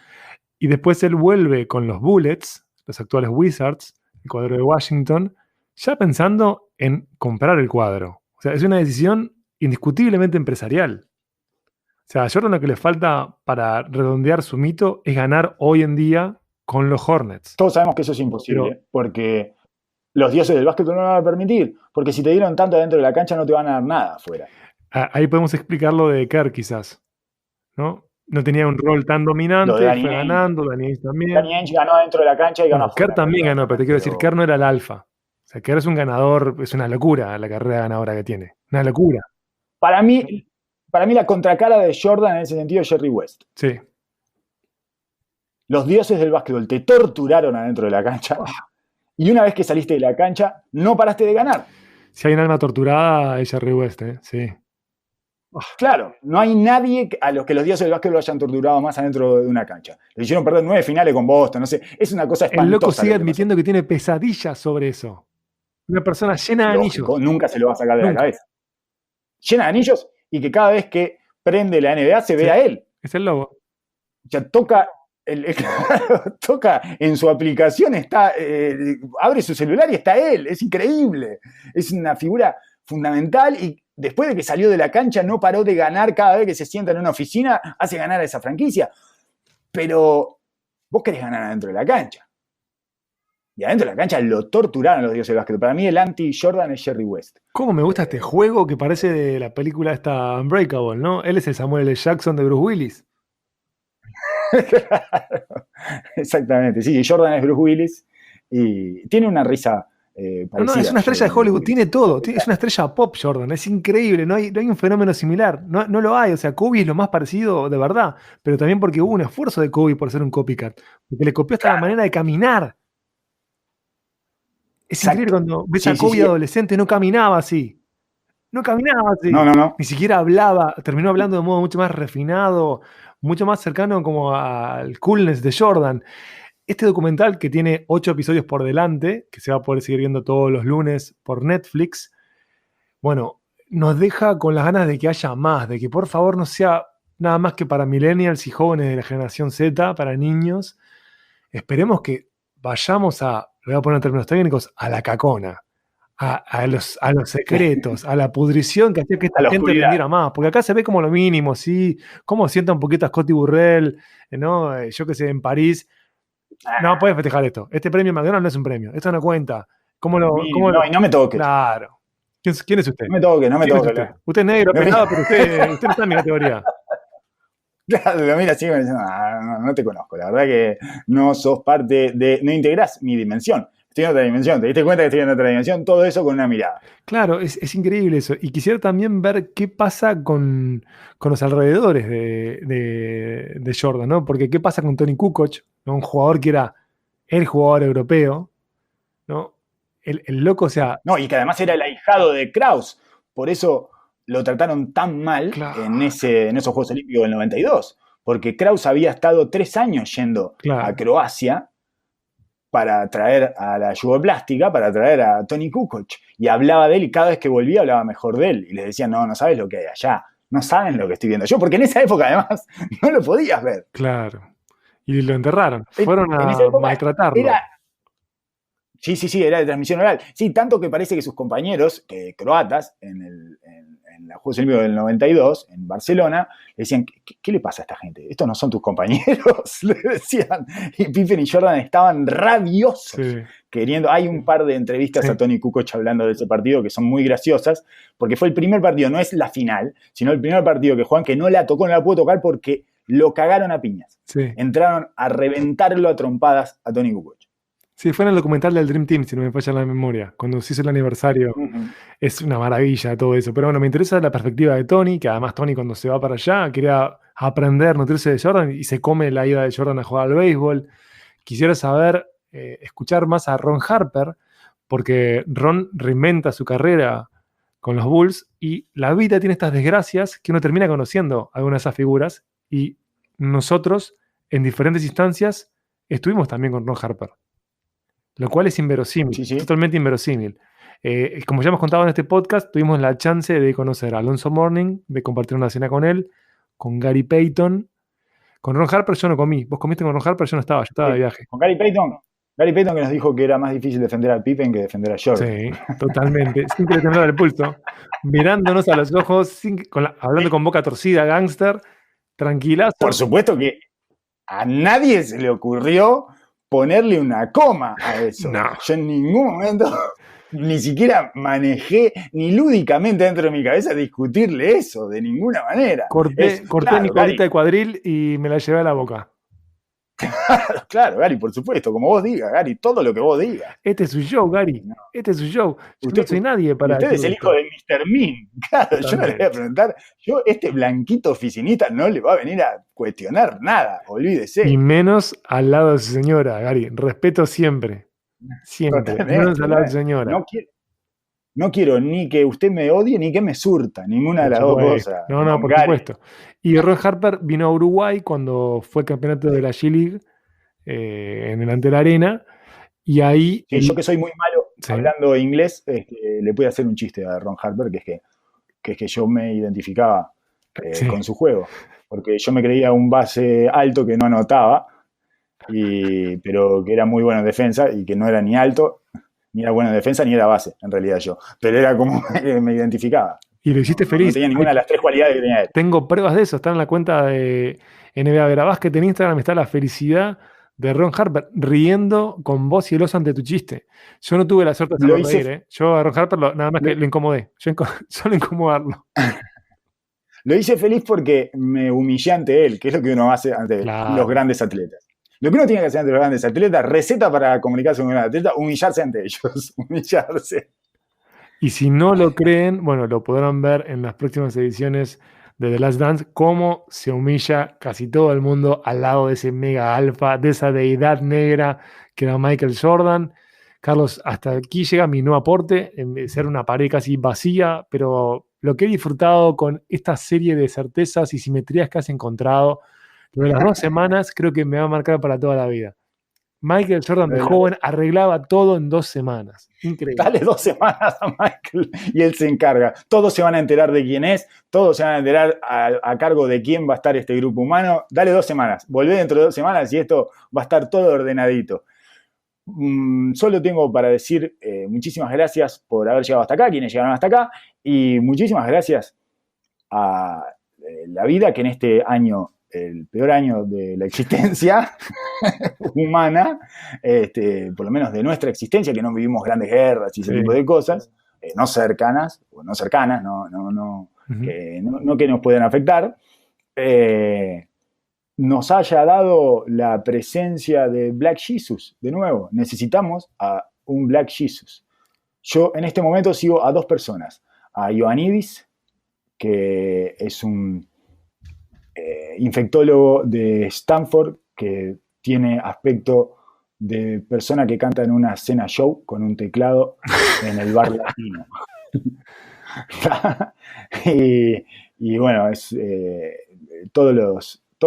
y después él vuelve con los Bullets, los actuales Wizards, el cuadro de Washington, ya pensando en comprar el cuadro. O sea, es una decisión indiscutiblemente empresarial. O sea, a Jordan lo que le falta para redondear su mito es ganar hoy en día con los Hornets. Todos sabemos que eso es imposible, porque los dioses del básquet no lo van a permitir, porque si te dieron tanto dentro de la cancha no te van a dar nada afuera. Ahí podemos explicar lo de Kerr quizás, ¿no? No tenía un rol tan dominante, fue ganando, Danny Ainge también. Danny Ainge ganó dentro de la cancha y ganó afuera. Kerr también ganó, pero te quiero decir, Kerr no era el alfa. O sea, Kerr es un ganador, es una locura la carrera ganadora que tiene. Una locura. Para mí la contracara de Jordan en ese sentido es Jerry West. Sí. Los dioses del básquetbol te torturaron adentro de la cancha. Y una vez que saliste de la cancha, no paraste de ganar. Si hay un alma torturada, es Jerry West, sí. Claro, no hay nadie a los que los dioses del básquetbol lo hayan torturado más adentro de una cancha. Le hicieron perder 9 finales con Boston, no sé. Es una cosa espantosa. El loco sigue admitiendo que tiene pesadillas sobre eso. Una persona llena de anillos. Nunca se lo va a sacar de la cabeza. Llena de anillos y que cada vez que prende la NBA se ve a él. Es el lobo. O sea, toca en su aplicación, abre su celular y está él. Es increíble. Es una figura fundamental y después de que salió de la cancha no paró de ganar cada vez que se sienta en una oficina, hace ganar a esa franquicia. Pero vos querés ganar adentro de la cancha. Y adentro de la cancha lo torturaron los dioses del básquet. Para mí el anti-Jordan es Jerry West. ¿Cómo me gusta este juego que parece de la película esta Unbreakable, ¿no? Él es el Samuel L. Jackson de Bruce Willis. Exactamente, sí, Jordan es Bruce Willis y tiene una risa parecida. No, es una estrella de Hollywood, tiene todo, es una estrella pop Jordan, es increíble, no hay un fenómeno similar, no lo hay, o sea, Kobe es lo más parecido de verdad, pero también porque hubo un esfuerzo de Kobe por ser un copycat, porque le copió hasta la manera de caminar. Es increíble cuando ves a Kobe adolescente, no caminaba así. No caminaba así. No. Ni siquiera hablaba, terminó hablando de modo mucho más refinado, mucho más cercano como al coolness de Jordan. Este documental, que tiene 8 episodios por delante, que se va a poder seguir viendo todos los lunes por Netflix, bueno, nos deja con las ganas de que haya más, de que por favor no sea nada más que para millennials y jóvenes de la generación Z, para niños. Esperemos que vayamos a, lo voy a poner en términos técnicos, a la cacona, a los secretos, a la pudrición que hacía que esta gente rindiera más. Porque acá se ve como lo mínimo, ¿sí? Cómo sienta un poquito a Scotty Burrell, ¿no? Yo que sé, en París. No puedes festejar esto. Este premio McDonald's no es un premio. Esto no cuenta. Y no me toques. Claro. ¿Quién es usted? No me toques. Usted es negro, pelado, pero usted no está en mi categoría. Claro, lo mira así y me dice, no te conozco. La verdad que no sos parte de... No integrás mi dimensión. Estoy en otra dimensión. ¿Te diste cuenta que estoy en otra dimensión? Todo eso con una mirada. Claro, es increíble eso. Y quisiera también ver qué pasa con los alrededores de Jordan, ¿no? Porque qué pasa con Tony Kukoc, ¿no? Un jugador que era el jugador europeo, ¿no? El loco, o sea... No, y que además era el ahijado de Krause. Por eso lo trataron tan mal en esos Juegos Olímpicos del 92. Porque Krause había estado 3 años yendo a Croacia para traer a la yugoplástica, para traer a Tony Kukoc. Y hablaba de él y cada vez que volvía hablaba mejor de él. Y les decían, no sabes lo que hay allá. No saben lo que estoy viendo yo. Porque en esa época, además, no lo podías ver. Claro. Y lo enterraron. Fueron a maltratarlo. Sí, era de transmisión oral. Sí, tanto que parece que sus compañeros croatas en los Juegos Olímpicos del 92, en Barcelona, le decían, ¿qué le pasa a esta gente? Estos no son tus compañeros, le decían. Y Pippen y Jordan estaban rabiosos, queriendo... Hay un par de entrevistas a Tony Kukoc hablando de ese partido que son muy graciosas, porque fue el primer partido, no es la final, sino el primer partido que juegan, que no la tocó, no la pudo tocar porque lo cagaron a piñas. Entraron a reventarlo a trompadas a Tony Kukoc. Sí, fue en el documental del Dream Team, si no me falla la memoria, cuando se hizo el aniversario. Es una maravilla todo eso. Pero bueno, me interesa la perspectiva de Tony, que además Tony cuando se va para allá quería aprender, nutrirse de Jordan y se come la ida de Jordan a jugar al béisbol. Quisiera saber, escuchar más a Ron Harper, porque Ron reinventa su carrera con los Bulls y la vida tiene estas desgracias que uno termina conociendo algunas de esas figuras y nosotros en diferentes instancias estuvimos también con Ron Harper. Lo cual es inverosímil, totalmente inverosímil. Como ya hemos contado en este podcast, tuvimos la chance de conocer a Alonzo Mourning, de compartir una cena con él, con Gary Payton. Con Ron Harper yo no comí. Vos comiste con Ron Harper, yo no estaba, yo estaba de viaje. Con Gary Payton que nos dijo que era más difícil defender al Pippen que defender a Jordan. Sí, totalmente. Sin que le temblara el pulso. Mirándonos a los ojos, hablando con boca torcida, gángster, tranquilazo. Por supuesto que a nadie se le ocurrió ponerle una coma a eso. No. Yo en ningún momento ni siquiera manejé ni lúdicamente dentro de mi cabeza discutirle eso, de ninguna manera. Corté mi colita de cuadril y me la llevé a la boca. Claro, Gary, por supuesto, como vos digas, Gary, todo lo que vos digas. Este es su show, Gary. No. Este es su show. Yo no soy nadie para... Usted es el hijo de Mr. Mean. Claro, yo no le voy a preguntar. Este blanquito oficinista no le va a venir a cuestionar nada, olvídese. Y menos al lado de su señora, Gary. Respeto siempre. Siempre. Menos al lado de su señora. No quiero ni que usted me odie ni que me surta, ninguna de las dos cosas. No, por supuesto. Y Ron Harper vino a Uruguay cuando fue el campeonato de la G-League en el Antel Arena. Y ahí... Sí, yo que soy muy malo hablando inglés, le pude hacer un chiste a Ron Harper, que es que yo me identificaba con su juego. Porque yo me creía un base alto que no anotaba, pero que era muy bueno en defensa y que no era ni alto ni era bueno en defensa ni era base, en realidad yo. Pero era como que me identificaba. Y lo hiciste feliz. No tenía ninguna de las 3 cualidades que tenía él. Tengo pruebas de eso, está en la cuenta de NBA Verabásquet en Instagram, está la felicidad de Ron Harper riendo con voz y el oso ante tu chiste. Yo no tuve la suerte de hacerlo reír, ¿eh? Yo a Ron Harper nada más que lo incomodé. Solo incomodarlo. Lo hice feliz porque me humillé ante él, que es lo que uno hace ante los grandes atletas. Lo que uno tiene que hacer ante los grandes atletas, receta para comunicarse con un gran atleta, humillarse ante ellos. Humillarse. Y si no lo creen, bueno, lo podrán ver en las próximas ediciones de The Last Dance, cómo se humilla casi todo el mundo al lado de ese mega alfa, de esa deidad negra que era Michael Jordan. Carlos, hasta aquí llega mi nuevo aporte, en ser una pared casi vacía, pero lo que he disfrutado con esta serie de certezas y simetrías que has encontrado, lo de las 2 semanas creo que me va a marcar para toda la vida. Michael Jordan de joven arreglaba todo en 2 semanas. Increíble. Dale 2 semanas a Michael y él se encarga. Todos se van a enterar de quién es, todos se van a enterar a cargo de quién va a estar este grupo humano. Dale 2 semanas. Volvé dentro de 2 semanas y esto va a estar todo ordenadito. Solo tengo para decir muchísimas gracias por haber llegado hasta acá, quienes llegaron hasta acá, y muchísimas gracias a la vida que en este año, el peor año de la existencia humana, por lo menos de nuestra existencia, que no vivimos grandes guerras y ese tipo de cosas, no cercanas, no que nos pueden afectar, nos haya dado la presencia de Black Jesus. De nuevo, necesitamos a un Black Jesus. Yo en este momento sigo a 2 personas. A Ioannidis, que es un infectólogo de Stanford, que tiene aspecto de persona que canta en una cena show con un teclado en el bar latino. y bueno, es todos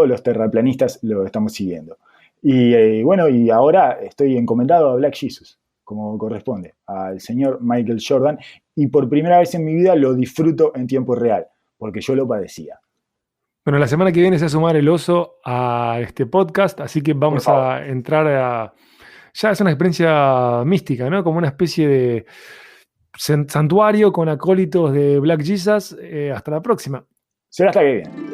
los terraplanistas lo estamos siguiendo. Y bueno, y ahora estoy encomendado a Black Jesus, como corresponde, al señor Michael Jordan, y por primera vez en mi vida lo disfruto en tiempo real, porque yo lo padecía. Bueno, la semana que viene se va a sumar el oso a este podcast, así que vamos a entrar a... Ya es una experiencia mística, ¿no? Como una especie de santuario con acólitos de Black Jesus. Hasta la próxima. Será hasta que viene.